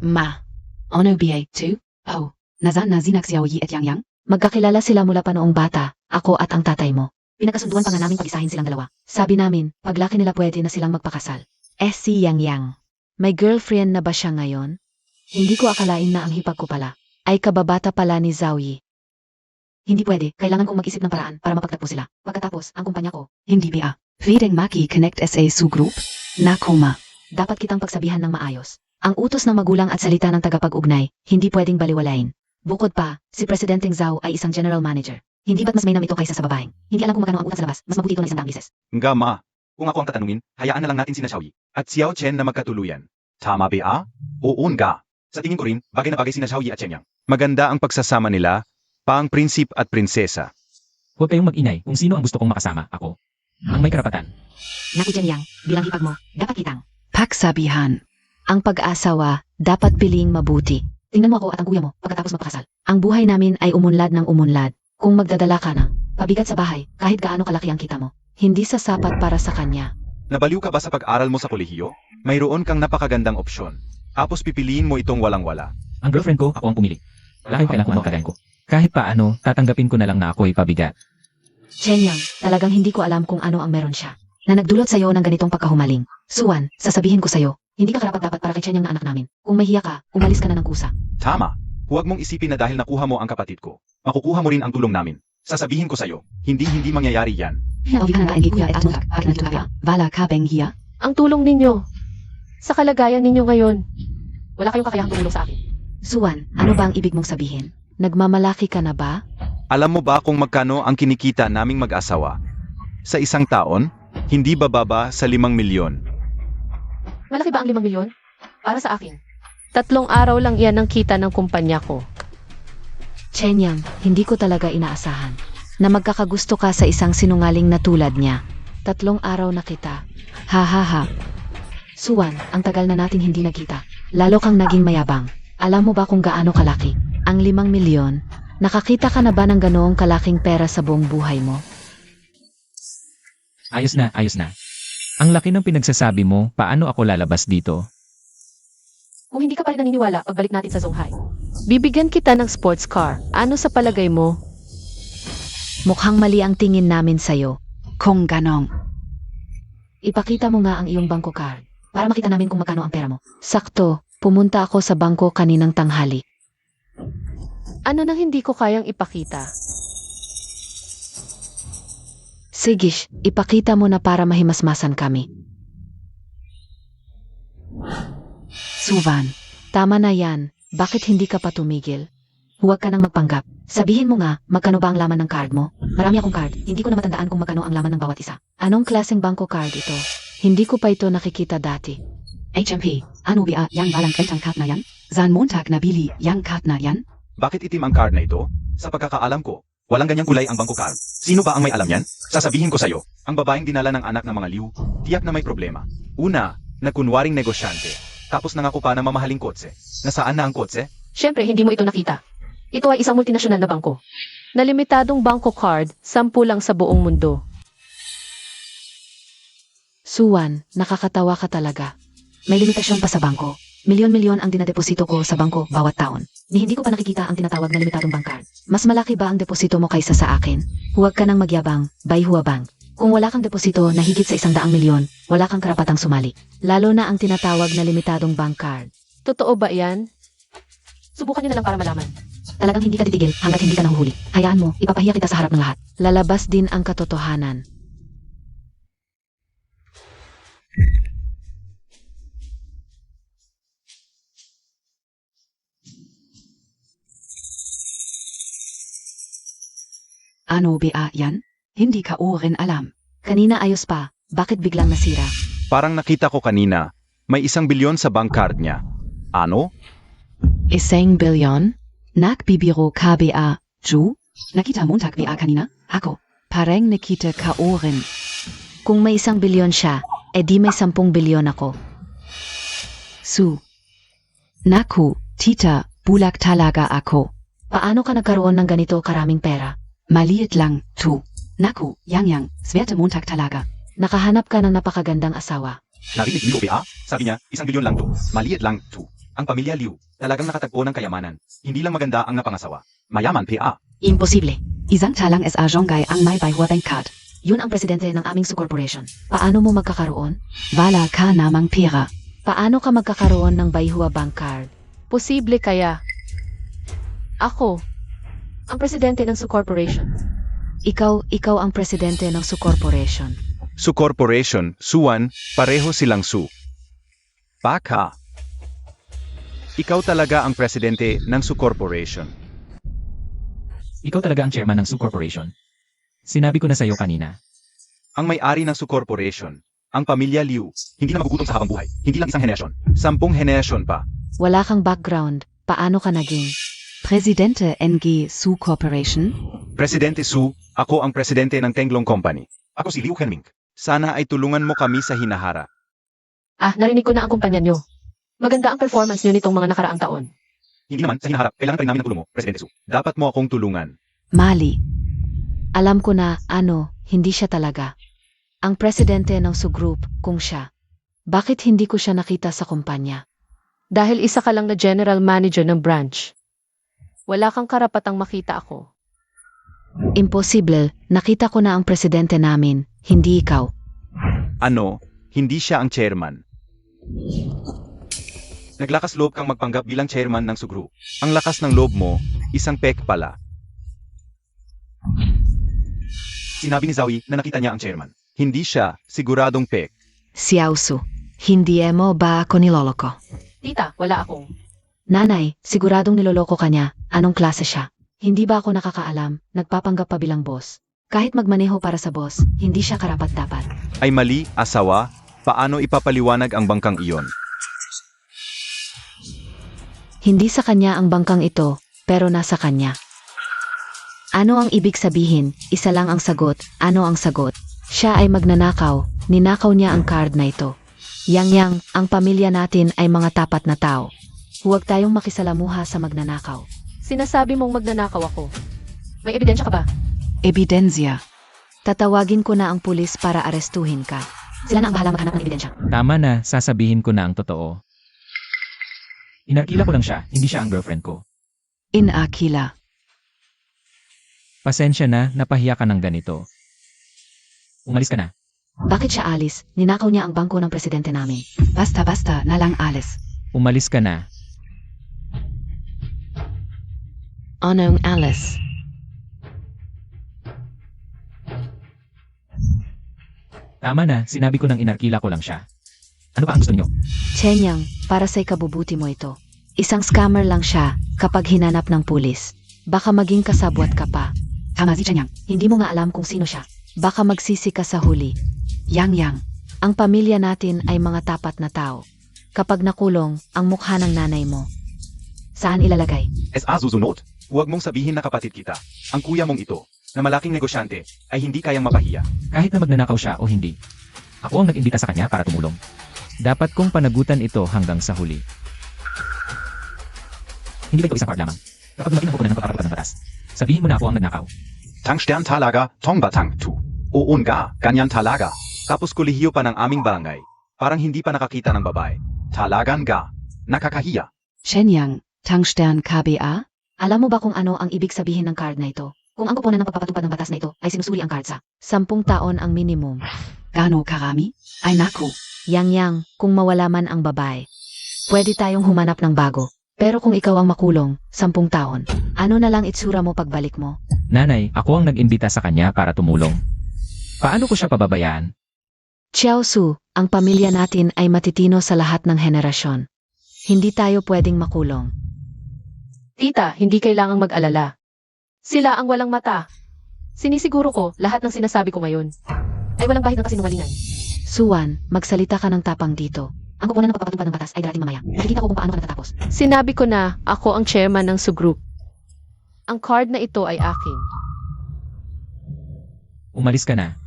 Ma. Ono BA2? Oh. Nazan na zinak Xiaoyi at Yang Yang? Magkakilala sila mula pa noong bata, ako at ang tatay mo. Pinakasunduan pa nga namin pagisahin silang dalawa. Sabi namin, paglaki nila pwede na silang magpakasal. Si Yang Yang. May girlfriend na ba siya ngayon? Hindi ko akalain na ang hipag ko pala ay kababata pala ni Zoe. Hindi pwede, kailangan kong mag-isip ng paraan para mapagtagpo sila. Pagkatapos, ang kumpanya ko, Hindi ba? Vedeng Maki Connect SA Group? Nakoma. dapat kitang pagsabihan ng maayos. Ang utos ng magulang at salita ng tagapag-ugnay, hindi pwedeng baliwalain. Bukod pa, si Presidenteng Zhao ay isang general manager. Hindi ba't mas mainam ito kaysa sa babaeng? Hindi alam kung magkano ang utang sa labas, mas mabuti ito na 100 beses. Nga ma, kung ako ang tatanungin, hayaan na lang natin sina Xiaoyi at Xiao Chen na magkatuluyan. Tama ba? Oo nga. Sa tingin ko rin, bagay na bagay sina Xiaoyi at Chen Yang. Maganda ang pagsasama nila, pang prinsip at prinsesa. Huwag kayong mag-inay kung sino ang gusto kong makasama, ako. Ang may karapatan. Naku Chen Yang, bilang hipag mo, dapat kitang. Paksabihan. Ang pag-asawa, dapat piling mabuti. Tingnan mo ako at ang kuya mo pagkatapos magpakasal. Ang buhay namin ay umunlad ng umunlad. Kung magdadala ka na, pabigat sa bahay, kahit gaano kalaki ang kita mo, hindi sasapat para sa kanya. Nabaliw ka ba sa pag-aral mo sa kolehiyo? Mayroon kang napakagandang opsyon. Tapos pipiliin mo itong walang-wala. Ang girlfriend ko, ako ang pumili. Wala kayong kailangan kung ano kagayan ko. Kahit paano, tatanggapin ko na lang na ako'y pabigat. Chen Yang, talagang hindi ko alam kung ano ang meron siya. Na nagdulot sa'yo ng ganitong pagkahumaling. Suwan, sasabihin ko sa'yo, hindi ka karapat-dapat para kay Chen Yang na anak namin. Kung may hiya ka, umalis ka na ng kusa. Tama. Huwag mong isipin na dahil nakuha mo ang kapatid ko, makukuha mo rin ang tulong namin. Sasabihin ko sa'yo, hindi mangyayari yan. Hindi ka na kuya at mutak. Akin na Wala ka bang hiya? Ang tulong ninyo. Sa kalagayan ninyo ngayon. Wala kayong kakayahang tumulong sa akin. Suwan, ano ba ang ibig mong sabihin? Nagmamalaki ka na ba? Alam mo ba kung magkano ang kinikita naming mag-asawa? Sa isang taon, hindi bababa sa 5 milyon. Malaki ba ang 5 milyon? Para sa akin. 3 araw lang iyan ang kita ng kumpanya ko. Chen Yang, hindi ko talaga inaasahan na magkakagusto ka sa isang sinungaling na tulad niya. 3 araw na kita. Ha ha ha. Suwan, ang tagal na natin hindi nagkita. Lalo kang naging mayabang. Alam mo ba kung gaano kalaki? Ang 5 milyon? Nakakita ka na ba ng ganoong kalaking pera sa buong buhay mo? Ayos na, ayos na. Ang laki ng pinagsasabi mo, paano ako lalabas dito? Kung hindi ka pa rin naniniwala, pagbalik natin sa Zhonghai. Bibigyan kita ng sports car. Ano sa palagay mo? Mukhang mali ang tingin namin sa'yo. Kung ganong. Ipakita mo nga ang iyong bangko card para makita namin kung magkano ang pera mo. Sakto, pumunta ako sa bangko kaninang tanghali. Ano nang hindi ko kayang ipakita? Sige, ipakita mo na para mahimasmasan kami. Suwan. Tama na yan. Bakit hindi ka pa tumigil? Huwag ka nang magpanggap. Sabihin mo nga, magkano ba ang laman ng card mo? Marami akong card. Hindi ko na matandaan kung magkano ang laman ng bawat isa. Anong klaseng bangko card ito? Hindi ko pa ito nakikita dati. HMP. Ano ba yang walang eltang kat na yan? San Montag nabili yang kat na yan? Bakit itim ang card na ito? Sa pagkakaalam ko, walang ganyang kulay ang bangko card. Sino ba ang may alam yan? Sasabihin ko sa'yo, ang babaeng dinala ng anak ng mga liw, tiyak na may problema. Una, nagkunwaring negosyante. Tapos nangako pa na mamahaling kotse. Nasaan na ang kotse? Siyempre, hindi mo ito nakita. Ito ay isang multinasyonal na bangko. Na limitadong bangko card, 10 lang sa buong mundo. Suwan, nakakatawa ka talaga. May limitasyon pa sa bangko. Milyon-milyon ang dinadeposito ko sa bangko bawat taon. Ni hindi ko pa nakikita ang tinatawag na limitadong bank card. Mas malaki ba ang deposito mo kaysa sa akin? Huwag ka nang magyabang, Baihua Bank. Kung wala kang deposito na higit sa 100 milyon, wala kang karapatang sumali. Lalo na ang tinatawag na limitadong bank card. Totoo ba yan? Subukan niyo na lang para malaman. Talagang hindi ka titigil hanggat hindi ka nahuhuli. Hayaan mo, ipapahiya kita sa harap ng lahat. Lalabas din ang katotohanan. Ano ba yan? Hindi ka rin alam. Kanina ayos pa, bakit biglang nasira? Parang nakita ko kanina, may 1 bilyon sa bank card niya. Ano? 1 bilyon? Nagbibiro ka ba, Ju? Nakita Montag ba kanina? Ako. Parang nakita ka rin. Kung may 1 bilyon siya, edi may 10 bilyon ako. Su. Naku, tita, bulag talaga ako. Paano ka nagkaroon ng ganito karaming pera? Maliit lang, tu. Naku, yang, swerte Montag talaga. Nakahanap ka ng napakagandang asawa. Narinig niyo ba? Sabi niya, 1 bilyon lang to. Maliit lang to. Ang pamilya Liu, talagang nakatagpo ng kayamanan. Hindi lang maganda ang napangasawa. Mayaman pa. Imposible. Isang talang sa Zhonghai ang may Baihua Bank Card. Yun ang presidente ng aming corporation. Paano mo magkakaroon? Wala ka namang pera. Paano ka magkakaroon ng Baihua Bank Card? Posible kaya? Ako, ang presidente ng corporation. Ikaw ang presidente ng corporation. Su Corporation, Suwan, pareho silang Su. Baka. Ikaw talaga ang presidente ng Su Corporation. Ikaw talaga ang chairman ng Su Corporation. Sinabi ko na sa'yo kanina. Ang may-ari ng Su Corporation, ang pamilya Liu, hindi na magugutom sa habang buhay. Hindi lang isang henerasyon. 10 henerasyon pa. Wala kang background. Paano ka naging? Presidente NG Su Corporation? Presidente Su, ako ang presidente ng Tenglong Company. Ako si Liu Henming. Sana ay tulungan mo kami sa hinahara. Narinig ko na ang kumpanya nyo. Maganda ang performance nyo nitong mga nakaraang taon. Hindi naman sa hinaharap, kailangan pa rin namin ng tulong mo, Presidente Su. Dapat mo akong tulungan. Mali. Alam ko na, hindi siya talaga. Ang presidente ng Su Group, kung siya. Bakit hindi ko siya nakita sa kumpanya? Dahil isa ka lang na general manager ng branch. Wala kang karapatang makita ako. Imposible, nakita ko na ang presidente namin, hindi ikaw. Ano, hindi siya ang chairman. Naglakas loob kang magpanggap bilang chairman ng Sugru. Ang lakas ng loob mo, isang pek pala. Sinabi ni Zoe na nakita niya ang chairman. Hindi siya, siguradong pek. Xiaosu, hindi mo ba ako niloloko? Tita, wala akong. Nanay, siguradong niloloko ka niya. Anong klase siya? Hindi ba ako nakakaalam, nagpapanggap pa bilang boss? Kahit magmaneho para sa boss, hindi siya karapat-dapat. Ay mali, asawa, paano ipapaliwanag ang bangkang iyon? Hindi sa kanya ang bangkang ito, pero nasa kanya. Ano ang ibig sabihin? Isa lang ang sagot. Ano ang sagot? Siya ay magnanakaw. Ninakaw niya ang card na ito. Yang, ang pamilya natin ay mga tapat na tao. Huwag tayong makisalamuha sa magnanakaw. Sinasabi mong magnanakaw ako. May ebidensya ka ba? Evidencia. Tatawagin ko na ang pulis para arestuhin ka. Sila na ang bahala maghanap ng ebidensya. Tama na, sasabihin ko na ang totoo. Inarkila ko lang siya, hindi siya ang girlfriend ko. Inakila. Pasensya na, napahiya ka ng ganito. Umalis ka na. Bakit siya alis? Ninakaw niya ang bangko ng presidente namin. Basta na lang alis. Umalis ka na. Anong alis? Tama na, sinabi ko nang inarkila ko lang siya. Ano pa ang gusto niyo? Chenyang, para sa ikabubuti mo ito. Isang scammer lang siya kapag hinanap ng pulis. Baka maging kasabwat ka pa. Tama si Chenyang. Hindi mo nga alam kung sino siya. Baka magsisi ka sa huli. Yang. Ang pamilya natin ay mga tapat na tao. Kapag nakulong, ang mukha ng nanay mo. Saan ilalagay? Susunod, huwag mong sabihin na kapatid kita. Ang kuya mong ito, na malaking negosyante, ay hindi kayang mapahiya. Kahit na magnanakaw siya o hindi. Ako ang nag-imbita sa kanya para tumulong. Dapat kong panagutan ito hanggang sa huli. Hindi ba ito isang card lamang? Kapag lumaki na ko na ng pagkakaroon ng batas, sabihin mo na ako ang nagnakaw. Tangstern talaga, tongbatang tu. Oon ga, ganyan talaga. Tapos kolehiyo pa ng aming barangay. Parang hindi pa nakakita ng babae. Talagan ga. Nakakahiya. Shenyang, Tangstern KBA? Alam mo ba kung ano ang ibig sabihin ng card na ito? Kung ang kuponan ng pagpapatupad ng batas na ito ay sinusuli ang card sa 10 taon ang minimum. Gano karami? Ay naku. Yang, kung mawala man ang babae. Pwede tayong humanap ng bago. Pero kung ikaw ang makulong, 10 taon, ano na lang itsura mo pagbalik mo? Nanay, ako ang nag-imbita sa kanya para tumulong. Paano ko siya pababayaan? Xiaosu, ang pamilya natin ay matitino sa lahat ng henerasyon. Hindi tayo pwedeng makulong. Tita, hindi kailangang mag-alala. Sila ang walang mata. Sinisiguro ko, lahat ng sinasabi ko ngayon ay walang bahid ng kasinungalingan. Suwan, magsalita ka ng tapang dito. Ang kuponan ng pagpapatupad ng batas ay darating mamaya. Nakikita ko kung paano ka natatapos. Sinabi ko na, ako ang chairman ng Sugroup. Ang card na ito ay akin. Umalis ka na.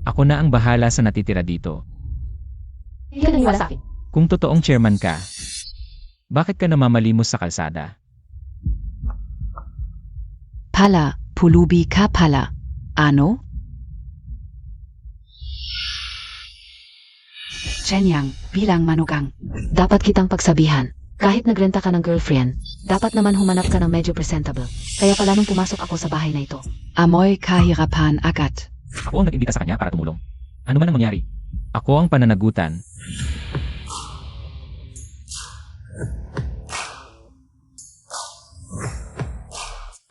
Ako na ang bahala sa natitira dito. Hindi ka naniwala sa akin. Kung totoong chairman ka, bakit ka namamalimos sa kalsada? Pala, pulubi ka pala. Ano? Shenyang, bilang manugang. Dapat kitang pagsabihan. Kahit nagrenta ka ng girlfriend, dapat naman humanap ka ng medyo presentable. Kaya pala nung pumasok ako sa bahay na ito. Amoy kahirapan agad. Ako ang nag-imbita sa kanya para tumulong. Ano man ang mangyari, ako ang pananagutan.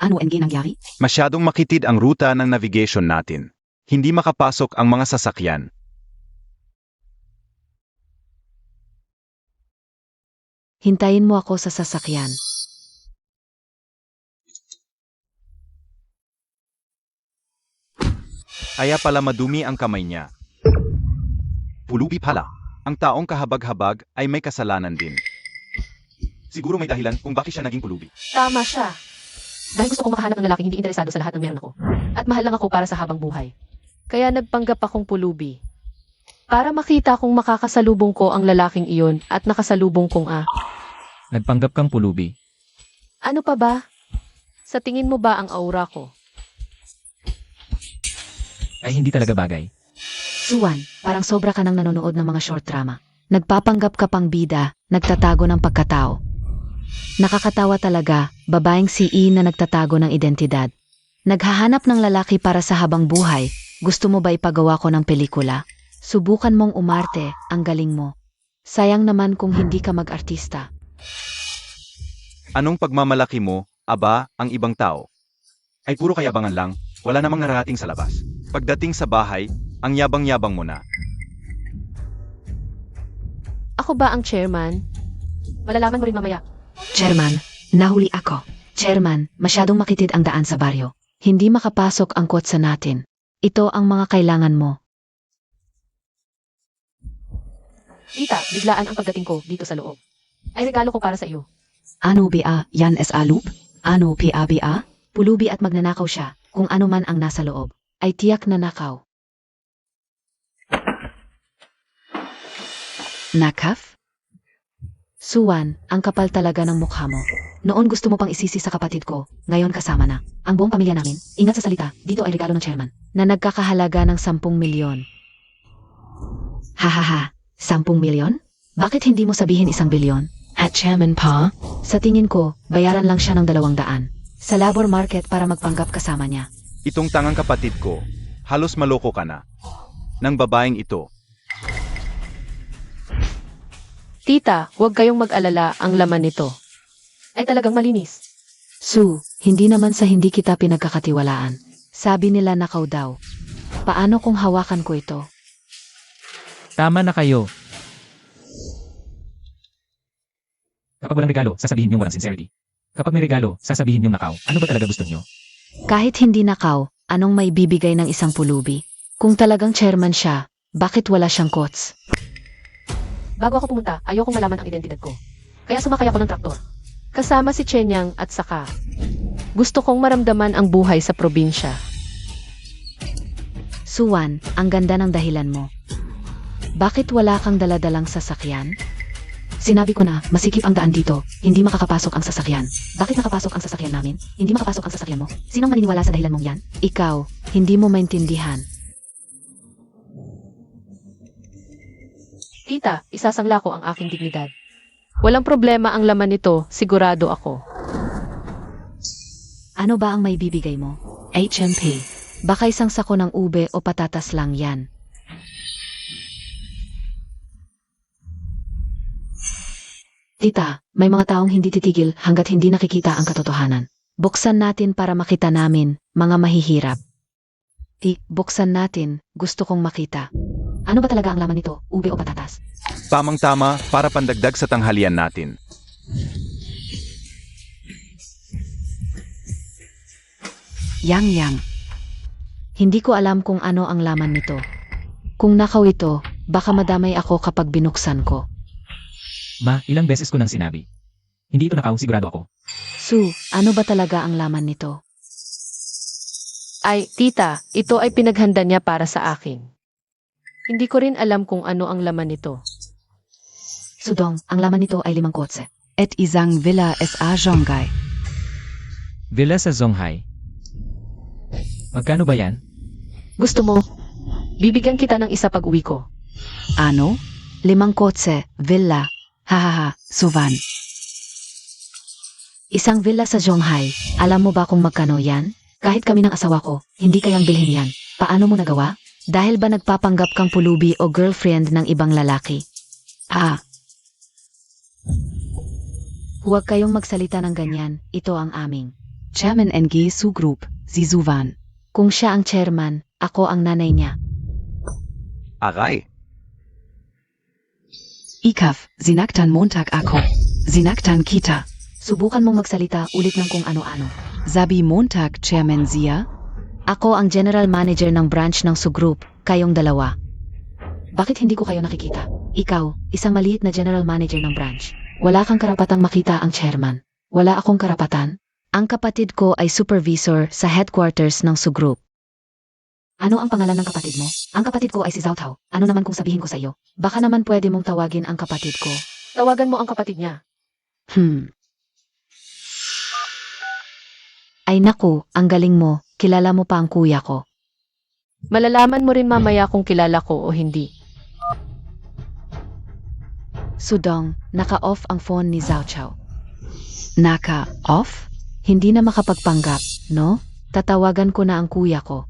Ano ang ginangyari? Masyadong makitid ang ruta ng navigation natin. Hindi makapasok ang mga sasakyan. Hintayin mo ako sa sasakyan. Kaya pala madumi ang kamay niya. Pulubi pala. Ang taong kahabag-habag ay may kasalanan din. Siguro may dahilan kung bakit siya naging pulubi. Tama siya. Dahil gusto kong makahanap ng lalaking hindi interesado sa lahat ng meron ako. At mahal lang ako para sa habang buhay. Kaya nagpanggap akong pulubi. Para makita kung makakasalubong ko ang lalaking iyon at nakasalubong kong Nagpanggap kang pulubi. Ano pa ba? Sa tingin mo ba ang aura ko? Ay hindi talaga bagay. Suwan, parang sobra ka nang nanonood ng mga short drama. Nagpapanggap ka pang bida, nagtatago ng pagkatao. Nakakatawa talaga, babaeng si E na nagtatago ng identidad. Naghahanap ng lalaki para sa habang buhay. Gusto mo ba ipagawa ko ng pelikula? Subukan mong umarte, ang galing mo. Sayang naman kung hindi ka mag-artista. Anong pagmamalaki mo, aba, ang ibang tao? Ay puro kayabangan lang, wala namang narating sa labas. Pagdating sa bahay, ang yabang-yabang mo na. Ako ba ang chairman? Malalaman mo rin mamaya. Chairman, nahuli ako. Chairman, masyadong makitid ang daan sa baryo. Hindi makapasok ang kotse natin. Ito ang mga kailangan mo. Tita, biglaan ang pagdating ko dito sa loob. Ay regalo ko para sa iyo. Ano ba yan es alup? Ano ba? Pulubi at magnanakaw siya. Kung ano man ang nasa loob, ay tiyak na nakaw. Nakaf? Suwan, ang kapal talaga ng mukha mo. Noon gusto mo pang isisi sa kapatid ko, ngayon kasama na. Ang buong pamilya namin, ingat sa salita, dito ay regalo ng chairman, na nagkakahalaga ng 10 milyon. Hahaha, 10 milyon? Bakit hindi mo sabihin 1 bilyon? At Chairman Pa? Sa tingin ko, bayaran lang siya ng 200 sa labor market para magpanggap kasama niya. Itong tangang kapatid ko, halos maloko ka na. Nang babaeng ito, Tita, huwag kayong mag-alala, ang laman nito ay talagang malinis. Su, hindi naman sa hindi kita pinagkakatiwalaan. Sabi nila nakaw daw. Paano kung hawakan ko ito? Tama na kayo. Kapag walang regalo, sasabihin niyong walang sincerity. Kapag may regalo, sasabihin niyong nakaw. Ano ba talaga gusto niyo? Kahit hindi nakaw, anong may bibigay ng isang pulubi? Kung talagang chairman siya, bakit wala siyang kots? Bago ako pumunta, ayokong malaman ang identidad ko. Kaya sumakay ako ng traktor. Kasama si Chenyang at saka gusto kong maramdaman ang buhay sa probinsya. Suwan, ang ganda ng dahilan mo. Bakit wala kang daladalang sasakyan? Sinabi ko na, masikip ang daan dito. Hindi makakapasok ang sasakyan. Bakit nakapasok ang sasakyan namin? Hindi makapasok ang sasakyan mo? Sinong maniniwala sa dahilan mong yan? Ikaw, hindi mo maintindihan. Tita, isasangla ko ang aking dignidad. Walang problema ang laman nito, sigurado ako. Ano ba ang may bibigay mo? HMP. Baka isang sako ng ube o patatas lang yan. Tita, may mga taong hindi titigil hanggat hindi nakikita ang katotohanan. Buksan natin para makita namin, mga mahihirap. Buksan natin, gusto kong makita. Ano ba talaga ang laman nito, ube o patatas? tamang-tama para pandagdag sa tanghalian natin. Yang. Hindi ko alam kung ano ang laman nito. Kung nakaw ito, baka madamay ako kapag binuksan ko. Ma, ilang beses ko nang sinabi. Hindi ito nakaw, sigurado ako. Su, ano ba talaga ang laman nito? Ay, tita, ito ay pinaghanda niya para sa akin. Hindi ko rin alam kung ano ang laman nito. Sudong, ang laman nito ay 5 kotse. Et isang villa sa Zhonggai. Villa sa Zhonghai. Magkano ba yan? Gusto mo? Bibigyan kita ng isa pag uwi ko. Ano? 5 kotse, villa. Hahaha, Suvan. Isang villa sa Zhonghai. Alam mo ba kung magkano yan? Kahit kami ng asawa ko, hindi kayang bilhin yan. Paano mo nagawa? Dahil ba nagpapanggap kang pulubi o girlfriend ng ibang lalaki? Huwag kayong magsalita ng ganyan. Ito ang aming. Chairman NG Su Group, si Suvan. Kung siya ang chairman, ako ang nanay niya. Aray, Ikaf, sinaktan Montag ako. Sinaktan kita. Subukan mong magsalita ulit ng kung ano-ano. Sabi Montag, Chairman Zia. Ako ang general manager ng branch ng Su Group, kayong dalawa. Bakit hindi ko kayo nakikita? Ikaw, isang maliit na general manager ng branch. Wala kang karapatang makita ang chairman. Wala akong karapatan. Ang kapatid ko ay supervisor sa headquarters ng Su Group. Ano ang pangalan ng kapatid mo? Ang kapatid ko ay si Zhao Tao. Ano naman kung sabihin ko sa iyo? Baka naman pwede mong tawagin ang kapatid ko. Tawagan mo ang kapatid niya. Ay naku, ang galing mo. Kilala mo pa ang kuya ko. Malalaman mo rin mamaya kung kilala ko o hindi. Sudong, naka-off ang phone ni Zhao Chao. Naka off? Hindi na makapagpanggap, no? Tatawagan ko na ang kuya ko.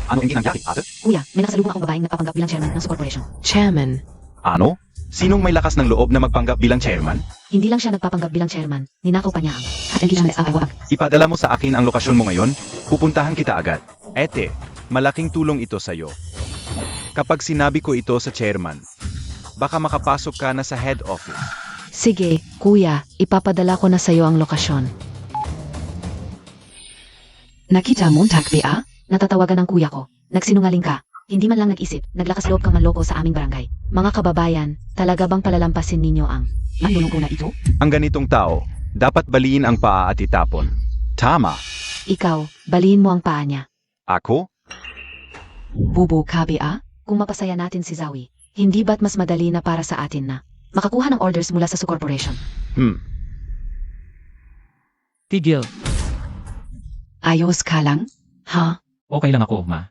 Ano ang nangyari, ate? Kuya, may nakasalubong akong babaeng nagpapanggap bilang chairman ng Su Corporation. Chairman. Ano? Sinong may lakas ng loob na magpanggap bilang chairman? Hindi lang siya nagpapanggap bilang chairman, ninakaw pa niya ang Ipadala mo sa akin ang lokasyon mo ngayon, pupuntahan kita agad. Ete, malaking tulong ito sa'yo. Kapag sinabi ko ito sa chairman, baka makapasok ka na sa head office. Sige, kuya, ipapadala ko na sa'yo ang lokasyon. Nakita Montag ba? Natatawagan ng kuya ko. Nagsinungaling ka. Hindi man lang nag-isip, naglakas loob kang manloko sa aming barangay. Mga kababayan, talaga bang palalampasin ninyo ang manlulong ko na ito? Ang ganitong tao, dapat baliin ang paa at itapon. Tama. Ikaw, baliin mo ang paa niya. Ako? Bobo ka ba? Kung mapasaya natin si Zawi, hindi ba't mas madali na para sa atin na makakuha ng orders mula sa Su Corporation? Tigil. Ayos ka lang? Ha? Okay lang ako, ma.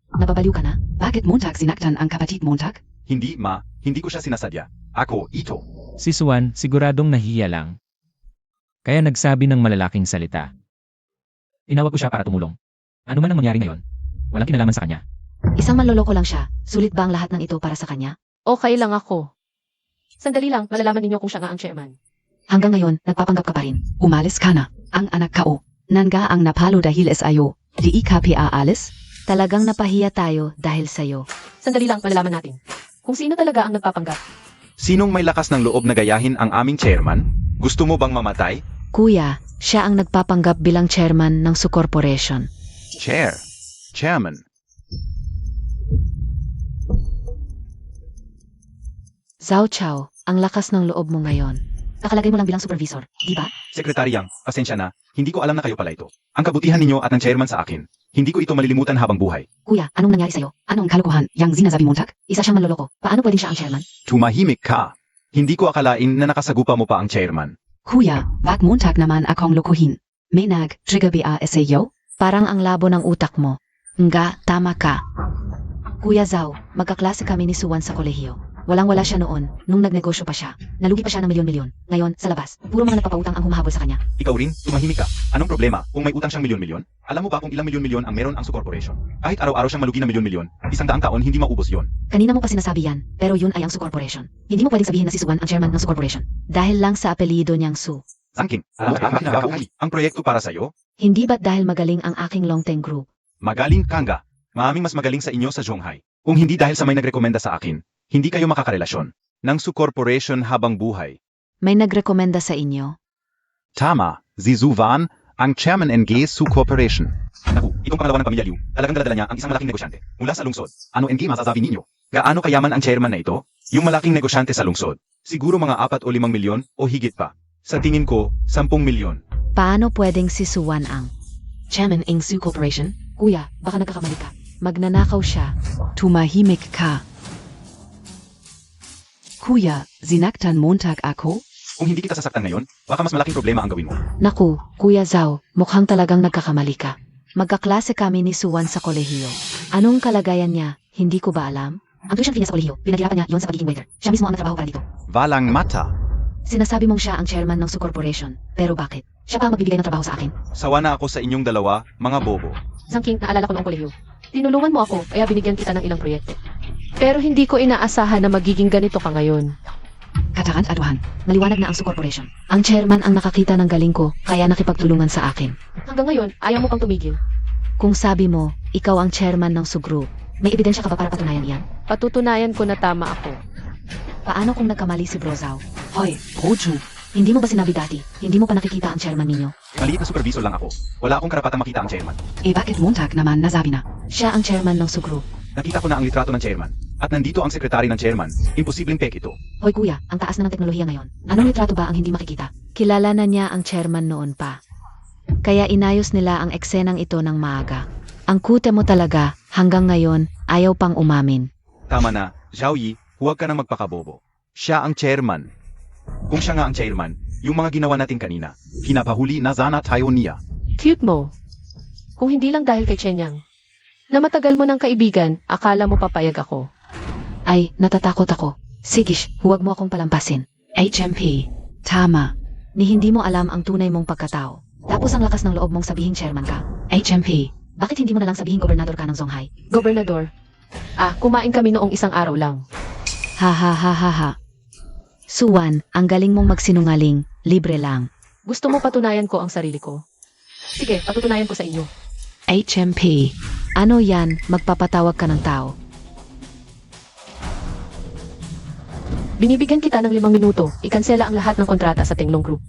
Napabaliw ka na? Bakit Montag sinaktan ang kapatid Montag? Hindi, ma. Hindi ko siya sinasadya. Ako, ito. Si Swan siguradong nahiya lang. Kaya nagsabi ng malalaking salita. Tinawag ko siya para tumulong. Ano man ang mangyari ngayon, walang kinalaman sa kanya. Isang manloloko lang siya. Sulit ba ang lahat ng ito para sa kanya? Okay lang ako. Sandali lang, malalaman ninyo kung siya nga ang chairman. Hanggang ngayon, nagpapanggap ka pa rin. Umalis ka na. Ang anak kao. Nanga ang napalo dahil SIO. Di ka pa alis? Talagang napahiya tayo dahil sa'yo. Sandali lang, malalaman natin. Kung sino talaga ang nagpapanggap. Sinong may lakas ng loob na gayahin ang aming chairman? Gusto mo bang mamatay? Kuya, siya ang nagpapanggap bilang chairman ng Su Corporation. Chairman. Zhao Chao, ang lakas ng loob mo ngayon. Nakalagay mo lang bilang supervisor, di ba? Sekretary Yang, pasensya na. Hindi ko alam na kayo pala ito. Ang kabutihan ninyo at ng chairman sa akin. Hindi ko ito malilimutan habang buhay. Kuya, anong nangyari sa'yo? Anong kalokohan yang sinasabi Montag? Isa siyang manloloko. Paano pwedeng siya ang chairman? Tumahimik ka. Hindi ko akalain na nakasagupa mo pa ang chairman. Kuya, bak Montag naman akong lokohin. May nag-trigger ba SAO? Parang ang labo ng utak mo. Nga, tama ka. Kuya Zhao, magkaklase kami ni Suwan sa kolehiyo. Walang-wala siya noon, nung nagnegosyo pa siya. Nalugi pa siya ng milyon-milyon. Ngayon, sa labas, puro mga nagpapautang ang humahabol sa kanya. Ikaw rin, tumahimik ka. Anong problema kung may utang siyang milyon-milyon? Alam mo ba kung ilang milyon-milyon ang meron ang Su Corporation? Kahit araw-araw siyang malugi ng milyon-milyon, 100 taon hindi maubos yon. Kanina mo pa sinasabi yan, pero yun ay ang Su Corporation. Hindi mo pwedeng sabihin na si Suwan ang chairman ng Su Corporation. Dahil lang sa apelyido niyang Su. Sangking, ang proyekto para sa'yo? Hindi ba't dahil magaling ang aking long-term group? Magaling ka nga. Maraming mas magaling sa inyo sa Zhonghai. Kung hindi dahil sa may nagrekomenda sa akin, hindi kayo makakarelasyon. Ng Su Corporation habang buhay. May nagrekomenda sa inyo? Tama, si Zhu Van, ang chairman NG Su Corporation. Naku, itong pangalawa ng pamilya Liu, talagang dala niya ang isang malaking negosyante mula sa lungsod. Ano NG masasabi ninyo? Gaano kayaman ang chairman na ito? Yung malaking negosyante sa lungsod. Siguro mga 4 o 5 milyon o higit pa. Sa tingin ko, 10 milyon. Paano pwedeng si Suwan ang? Chairman ng Su Corporation? Kuya, baka nagkakamali ka. Magnanakaw siya. Tumahimik ka. Kuya, sinaktan Montag ako? Kung hindi kita sasaktan ngayon, baka mas malaking problema ang gawin mo. Naku, Kuya Zhao, mukhang talagang nagkakamali ka. Magkaklase kami ni Suwan sa kolehiyo. Anong kalagayan niya? Hindi ko ba alam? Ang tuition fee niya sa kolehiyo, pinaghirapan niya yon sa pagiging waiter. Siya mismo ang nagtrabaho para dito. Valang mata. Sinasabi mong siya ang chairman ng Su Corporation. Pero bakit? Siya pa ang magbibigay ng trabaho sa akin. Sawa na ako sa inyong dalawa, mga bobo. Sangking, naalala ko noong kolehiyo. Tinulungan mo ako, kaya binigyan kita ng ilang proyekto. Pero hindi ko inaasahan na magiging ganito ka ngayon. Kataran aduhan. Maliwanag na ang Su Corporation. Ang chairman ang nakakita ng galing ko, kaya nakipagtulungan sa akin. Hanggang ngayon, ayaw mo pang tumigil. Kung sabi mo, ikaw ang chairman ng Su Group, may ebidensya ka ba para patunayan iyan? Patutunayan ko na tama ako. Paano kung nagkamali si Bro Zhao? Hoy, Roju. Hindi mo ba sinabi dati? Hindi mo pa nakikita ang chairman ninyo? Maliit na supervisor lang ako. Wala akong karapatang makita ang chairman. Bakit Montag naman nasabi na? Siya ang chairman ng Su Group. Nakita ko na ang litrato ng chairman. At nandito ang sekretary ng chairman. Imposibleng pek ito. Hoy kuya, ang taas na ng teknolohiya ngayon. Anong litrato ba ang hindi makikita? Kilala na niya ang chairman noon pa. Kaya inayos nila ang eksenang ito ng maaga. Ang kute mo talaga, hanggang ngayon, ayaw pang umamin. Tama na, Zhao Yi, huwag ka nang magpakabobo. Siya ang chairman. Kung siya nga ang chairman, yung mga ginawa natin kanina, pinapahuli na sana tayo niya. Cute mo. Kung hindi lang dahil kay Chenyang. Na matagal mo ng kaibigan, akala mo papayag ako. Ay, natatakot ako. Sige, huwag mo akong palampasin. HMP. Tama. Ni hindi mo alam ang tunay mong pagkatao. Tapos ang lakas ng loob mong sabihing chairman ka. HMP. Bakit hindi mo na lang sabihing gobernador ka ng Songhai? Gobernador. Kumain kami noong isang araw lang. Ha ha ha ha ha. Suwan, ang galing mong magsinungaling. Libre lang. Gusto mo patunayan ko ang sarili ko? Sige, patutunayan ko sa inyo. HMP. Ano yan, magpapatawag ka ng tao. Binibigyan kita ng 5 minuto. Ikansela ang lahat ng kontrata sa Tenglong Group.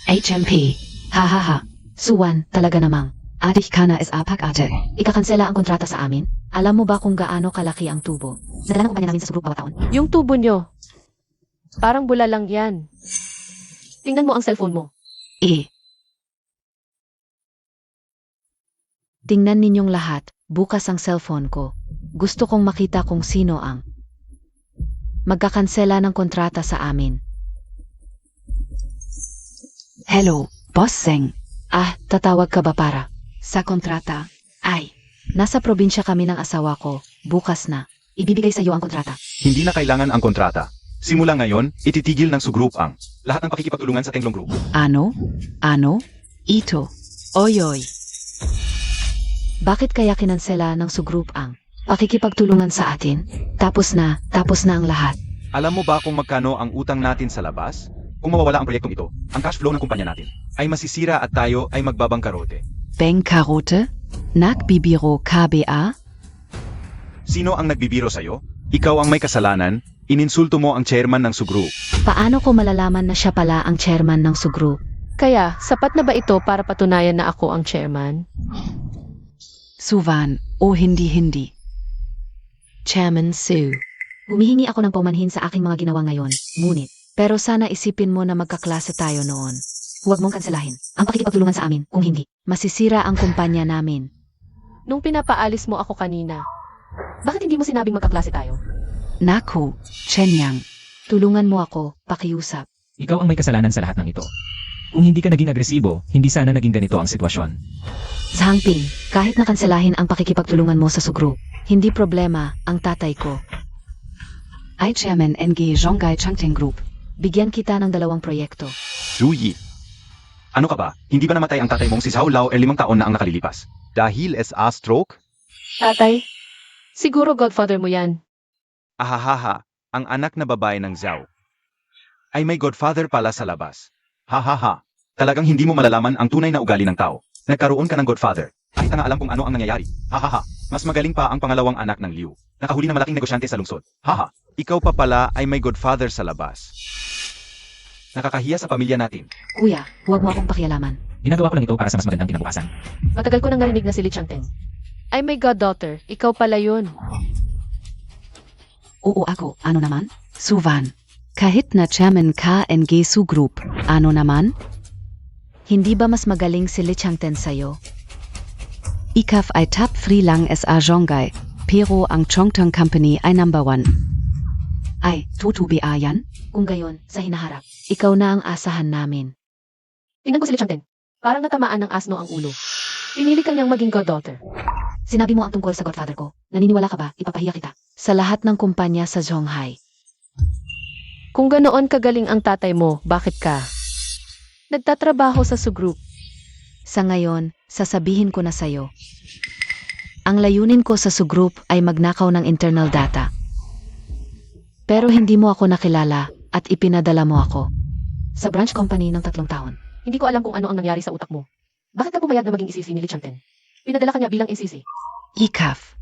HMP. Ha ha ha. Suwan, talaga namang. Adik kana is apak ate. Ikakansela ang kontrata sa amin? Alam mo ba kung gaano kalaki ang tubo? Nadala ng kumpanya namin sa group bawat taon. Yung tubo nyo. Parang bula lang yan. Tingnan mo ang cellphone mo. Tingnan ninyong lahat, bukas ang cellphone ko. Gusto kong makita kung sino ang magkakansela ng kontrata sa amin. Hello, Boss Seng. Tatawag ka ba para? Sa kontrata. Ay. Nasa probinsya kami ng asawa ko, bukas na. Ibibigay sa iyo ang kontrata. Hindi na kailangan ang kontrata. Simula ngayon, ititigil ng Sugroup ang lahat ng pakikipagtulungan sa Tenglong Group. Ano? Ito. Oyoy. Bakit kaya kinansela ng Sugroup ang pakikipagtulungan sa atin? Tapos na ang lahat. Alam mo ba kung magkano ang utang natin sa labas? Kung mawawala ang proyektong ito, ang cash flow ng kumpanya natin ay masisira at tayo ay magbabangkarote. Bankarote? Nagbibiro KBA? Sino ang nagbibiro sa'yo? Ikaw ang may kasalanan, ininsulto mo ang chairman ng Sugroup. Paano ko malalaman na siya pala ang chairman ng Sugroup? Kaya, sapat na ba ito para patunayan na ako ang chairman? Suvan. O hindi. Chairman Sue. Humihingi ako ng paumanhin sa aking mga ginawa ngayon, ngunit, pero sana isipin mo na magkaklase tayo noon. Huwag mong kanselahin ang pakikipagtulungan sa amin, kung hindi, masisira ang kumpanya namin. Nung pinapaalis mo ako kanina, bakit hindi mo sinabing magkaklase tayo? Naku, Chenyang. Tulungan mo ako, pakiusap. Ikaw ang may kasalanan sa lahat ng ito. Kung hindi ka naging agresibo, hindi sana naging ganito ang sitwasyon. Zhangping, kahit nakanselahin ang pakikipagtulungan mo sa Sugroup, hindi problema ang tatay ko. Ay Chairman NG Zhonggai Changting Group. Bigyan kita ng 2 proyekto. Zhu Yi. Ano ka ba? Hindi ba namatay ang tatay mong si Zhao Lao 5 taon na ang nakalilipas? Dahil SA stroke? Tatay, siguro godfather mo yan. Ahahaha, ang anak na babae ng Zhao ay may godfather pala sa labas. Hahaha, talagang hindi mo malalaman ang tunay na ugali ng tao. Nagkaroon ka ng godfather, kahit na alam kung ano ang nangyayari. Hahaha, mas magaling pa ang pangalawang anak ng Liu. Nakahuli na malaking negosyante sa lungsod. Haha, ikaw pa pala ay may godfather sa labas. Nakakahiya sa pamilya natin. Kuya, huwag mo akong pakialaman. Ginagawa ko lang ito para sa mas magandang kinabukasan. Matagal ko nang narinig na si Li Changteng. Ay may goddaughter, ikaw pala yun. Oo ako, ano naman? Suvan. Kahit na Chairman KNG Su Group, ano naman? Hindi ba mas magaling si Li Changten sa'yo? Ikaf ay top free lang SA Zhonggai, pero ang Chongteng Company ay number 1. Ay, tutubi yan? Kung gayon, sa hinaharap, ikaw na ang asahan namin. Tingnan ko si Li Changteng. Parang natamaan ng asno ang ulo. Pinili ka niyang maging goddaughter. Sinabi mo ang tungkol sa godfather ko. Naniniwala ka ba? Ipapahiya kita. Sa lahat ng kumpanya sa Zhonghai. Kung ganoon kagaling ang tatay mo, bakit ka nagtatrabaho sa Sugroup? Sa ngayon, sasabihin ko na sa'yo. Ang layunin ko sa Sugroup ay magnakaw ng internal data. Pero hindi mo ako nakilala at ipinadala mo ako sa branch company ng 3 taon. Hindi ko alam kung ano ang nangyari sa utak mo. Bakit ka pumayag na maging isisi ni Li Changteng? Pinadala ka niya bilang isisi. Ikaf.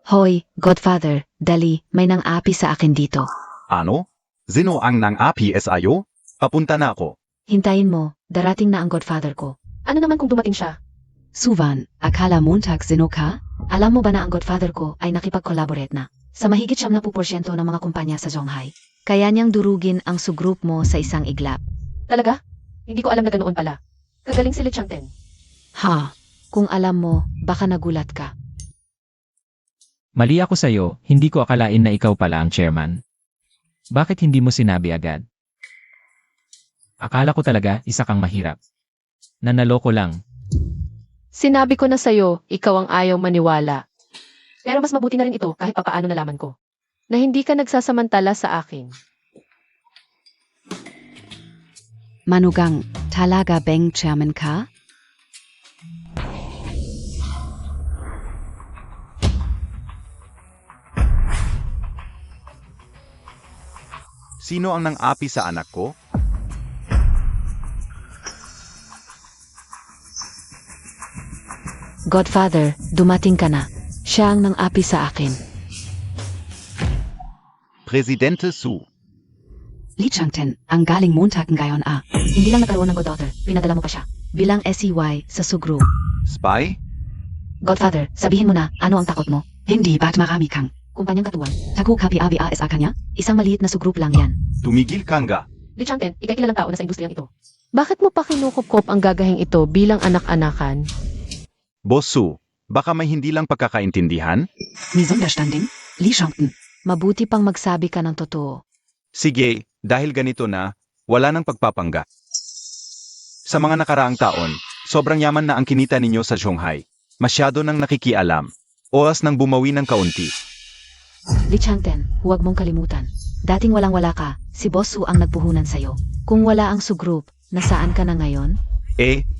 Hoy, Godfather, dali, may nang-api sa akin dito. Ano? Sino ang nang-api SIO? Papunta na ako. Hintayin mo, darating na ang Godfather ko. Ano naman kung dumating siya? Suvan, akala Montag sino ka? Alam mo ba na ang Godfather ko ay nakipag-collaborate na sa mahigit 70% ng mga kumpanya sa Zhonghai? Kaya niyang durugin ang Sugroup mo sa isang iglap. Talaga? Hindi ko alam na ganoon pala. Kagaling si Li Changteng. Ha? Kung alam mo, baka nagulat ka. Mali ako sa'yo, hindi ko akalain na ikaw pala ang chairman. Bakit hindi mo sinabi agad? Akala ko talaga isa kang mahirap. Nanaloko lang. Sinabi ko na sa'yo, ikaw ang ayaw maniwala. Pero mas mabuti na rin ito kahit papaano nalaman ko. Na hindi ka nagsasamantala sa akin. Manugang, talaga bang chairman ka? Sino ang nang-api sa anak ko? Godfather, dumating ka na. Siya ang nang-api sa akin. Presidente Su. Li Changten, ang galing Montag ngayon ah. Hindi lang nagkaroon ng goddaughter, pinadala mo pa siya. Bilang SEY sa Sugru. Spy? Godfather, sabihin mo na, ano ang takot mo? Hindi ba't marami kang? Kumpanyang katuwang. Tagu KPABA sa kanya? Isang maliit na sugroup lang yan. Tumigil ka nga. Li Changten, ikay kilalang tao na sa industriyang ito. Bakit mo pa kinukupkop ang gagahing ito bilang anak-anakan? Boss Su, baka may hindi lang pagkakaintindihan? Misunderstanding? Li Changten. Mabuti pang magsabi ka ng totoo. Sige, dahil ganito na, wala nang pagpapangga. Sa mga nakaraang taon, sobrang yaman na ang kinita ninyo sa Shanghai. Masyado nang nakikialam. Oras nang bumawi ng kaunti. Li Changten, huwag mong kalimutan. Dating walang-wala ka, si Boss Su ang nagpuhunan sa'yo. Kung wala ang sugroup, nasaan ka na ngayon?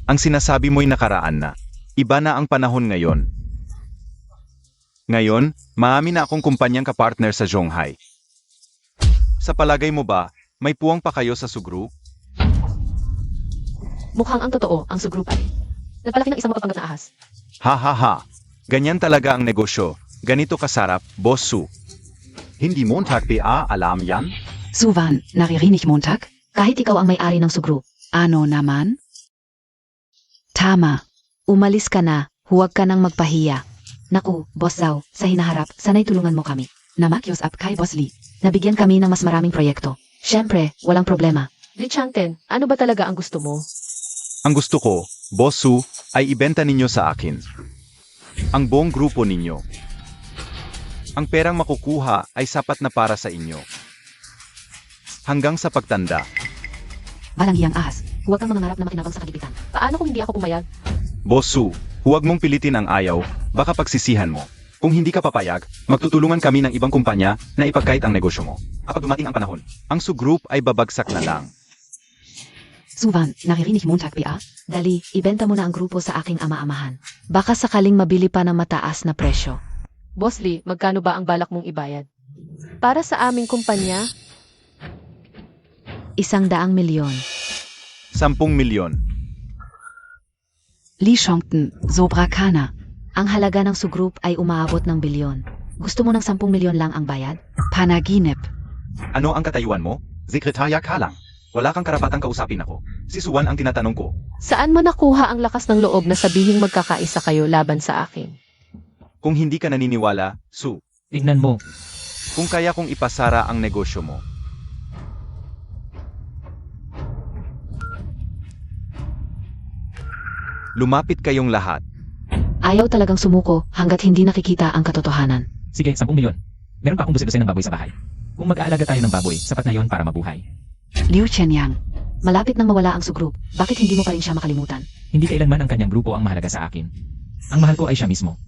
Ang sinasabi mo'y nakaraan na. Iba na ang panahon ngayon. Ngayon, maami na akong kumpanyang kapartner sa Shanghai. Sa palagay mo ba, may puwang pa kayo sa sugroup? Mukhang ang totoo, ang sugroup ay nagpalaki ng isang mapapanggap na ahas. Ha ha ha. Ganyan talaga ang negosyo. Ganito kasarap, Boss Su. Hindi Montag PA alam yan? Suvan, naririnig Montag? Kahit ikaw ang may-ari ng sugroup. Ano naman? Tama. Umalis ka na, huwag ka nang magpahiya. Naku, Boss Zhao, sa hinaharap, sanay tulungan mo kami. Namakyos up kay Boss Li. Nabigyan kami ng mas maraming proyekto. Siyempre, walang problema. Li Changten, ano ba talaga ang gusto mo? Ang gusto ko, Boss Su, ay ibenta ninyo sa akin. Ang buong grupo ninyo. Ang perang makukuha ay sapat na para sa inyo. Hanggang sa pagtanda. Walang iyang ahas. Huwag kang mangangarap na makinabang sa kagipitan. Paano kung hindi ako pumayag? Boss Su, huwag mong pilitin ang ayaw, baka pagsisihan mo. Kung hindi ka papayag, magtutulungan kami ng ibang kumpanya na ipagkait ang negosyo mo. Kapag dumating ang panahon, ang sugroup ay babagsak na lang. Suvan, naririnig Montag PA? Dali, ibenta mo na ang grupo sa aking ama-amahan. Baka sakaling mabili pa ng mataas na presyo. Boss Li, magkano ba ang balak mong ibayad? Para sa aming kumpanya, 100 milyon. 10 milyon. Li Changten, sobra kana. Ang halaga ng sugroup ay umaabot ng bilyon. Gusto mo ng 10 milyon lang ang bayad? Panaginip. Ano ang katayuan mo? Sekretarya ka lang. Wala kang karapatang kausapin ako. Si Suwan ang tinatanong ko. saan mo nakuha ang lakas ng loob na sabihing magkakaisa kayo laban sa akin? Kung hindi ka naniniwala, Su, Tingnan mo, kung kaya kong ipasara ang negosyo mo. Lumapit kayong lahat. Ayaw talagang sumuko hanggat hindi nakikita ang katotohanan. sige, 10 milyon. Meron pa akong dosen ng baboy sa bahay. Kung mag-aalaga tayo ng baboy, sapat na yon para mabuhay. Liu Chenyang. Malapit nang mawala ang sugroup. Bakit hindi mo pa rin siya makalimutan? Hindi kailanman ang kanyang grupo ang mahalaga sa akin. Ang mahal ko ay siya mismo.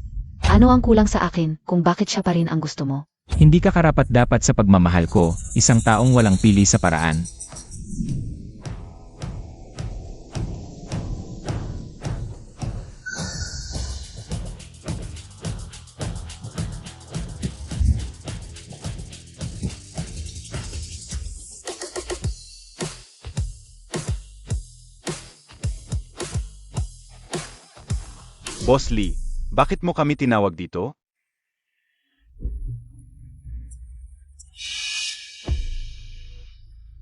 Ano ang kulang sa akin kung bakit siya pa rin ang gusto mo? Hindi ka karapat-dapat sa pagmamahal ko, isang taong walang pili sa paraan. Boss Lee, bakit mo kami tinawag dito?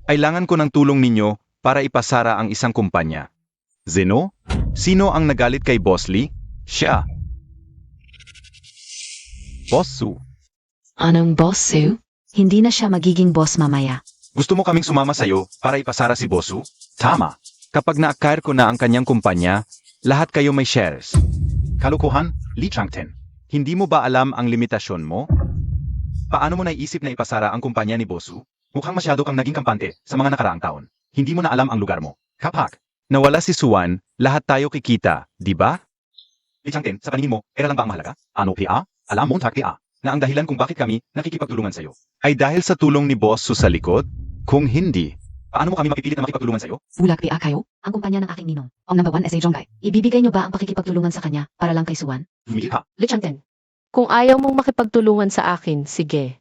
Kailangan ko ng tulong ninyo para ipasara ang isang kumpanya. Zeno? Sino ang nagalit kay Boss Lee? Siya. Boss Su. Anong boss, Sue? Hindi na siya magiging boss mamaya. Gusto mo kaming sumama sa'yo para ipasara si Boss Su? Tama. Kapag na-acquire ko na ang kanyang kumpanya, Lahat kayo may shares. Kalukuhan, Li Changten. Hindi mo ba alam ang limitasyon mo? Paano mo naisip na ipasara ang kumpanya ni Bosu? Mukhang masyado kang naging kampante sa mga nakaraang taon. Hindi mo na alam ang lugar mo. Kapag nawala si Suwan, lahat tayo kikita, di ba? Li Changten, sa paningin mo, pera lang ba ang mahalaga? Ano PA? Alam mo PA, na ang dahilan kung bakit kami nakikipagtulungan sa'yo ay dahil sa tulong ni Bosu sa likod? Kung hindi, paano mo kami mapipilit na makipagtulungan sa'yo? Bulag PA kayo? Ang kumpanya ng aking ninong. Ang number 1 SA Jonggay. Ibibigay niyo ba ang pakikipagtulungan sa kanya para lang kay Suwan? Humigil ka. Li Changten, kung ayaw mong makipagtulungan sa akin, sige.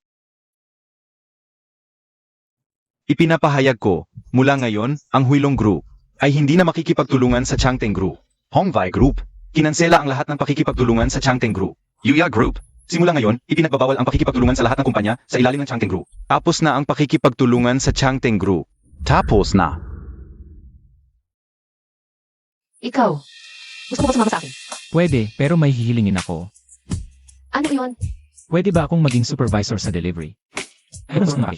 Ipinapahayag ko, mula ngayon, ang Huilong Group ay hindi na makikipagtulungan sa Changteng Group. Hongvai Group, kinansela ang lahat ng pakikipagtulungan sa Changteng Group. Yuya Group, simula ngayon, ipinagbabawal ang pakikipagtulungan sa lahat ng kumpanya sa ilalim ng Changteng Group. Tapos na ang pakikipagtulungan sa Changteng Group. Tapos na. Ikaw, gusto mo ba sumama sa akin? Pwede, pero may hihilingin ako. Ano yun? Pwede ba akong maging supervisor sa delivery? Ano gusto mo?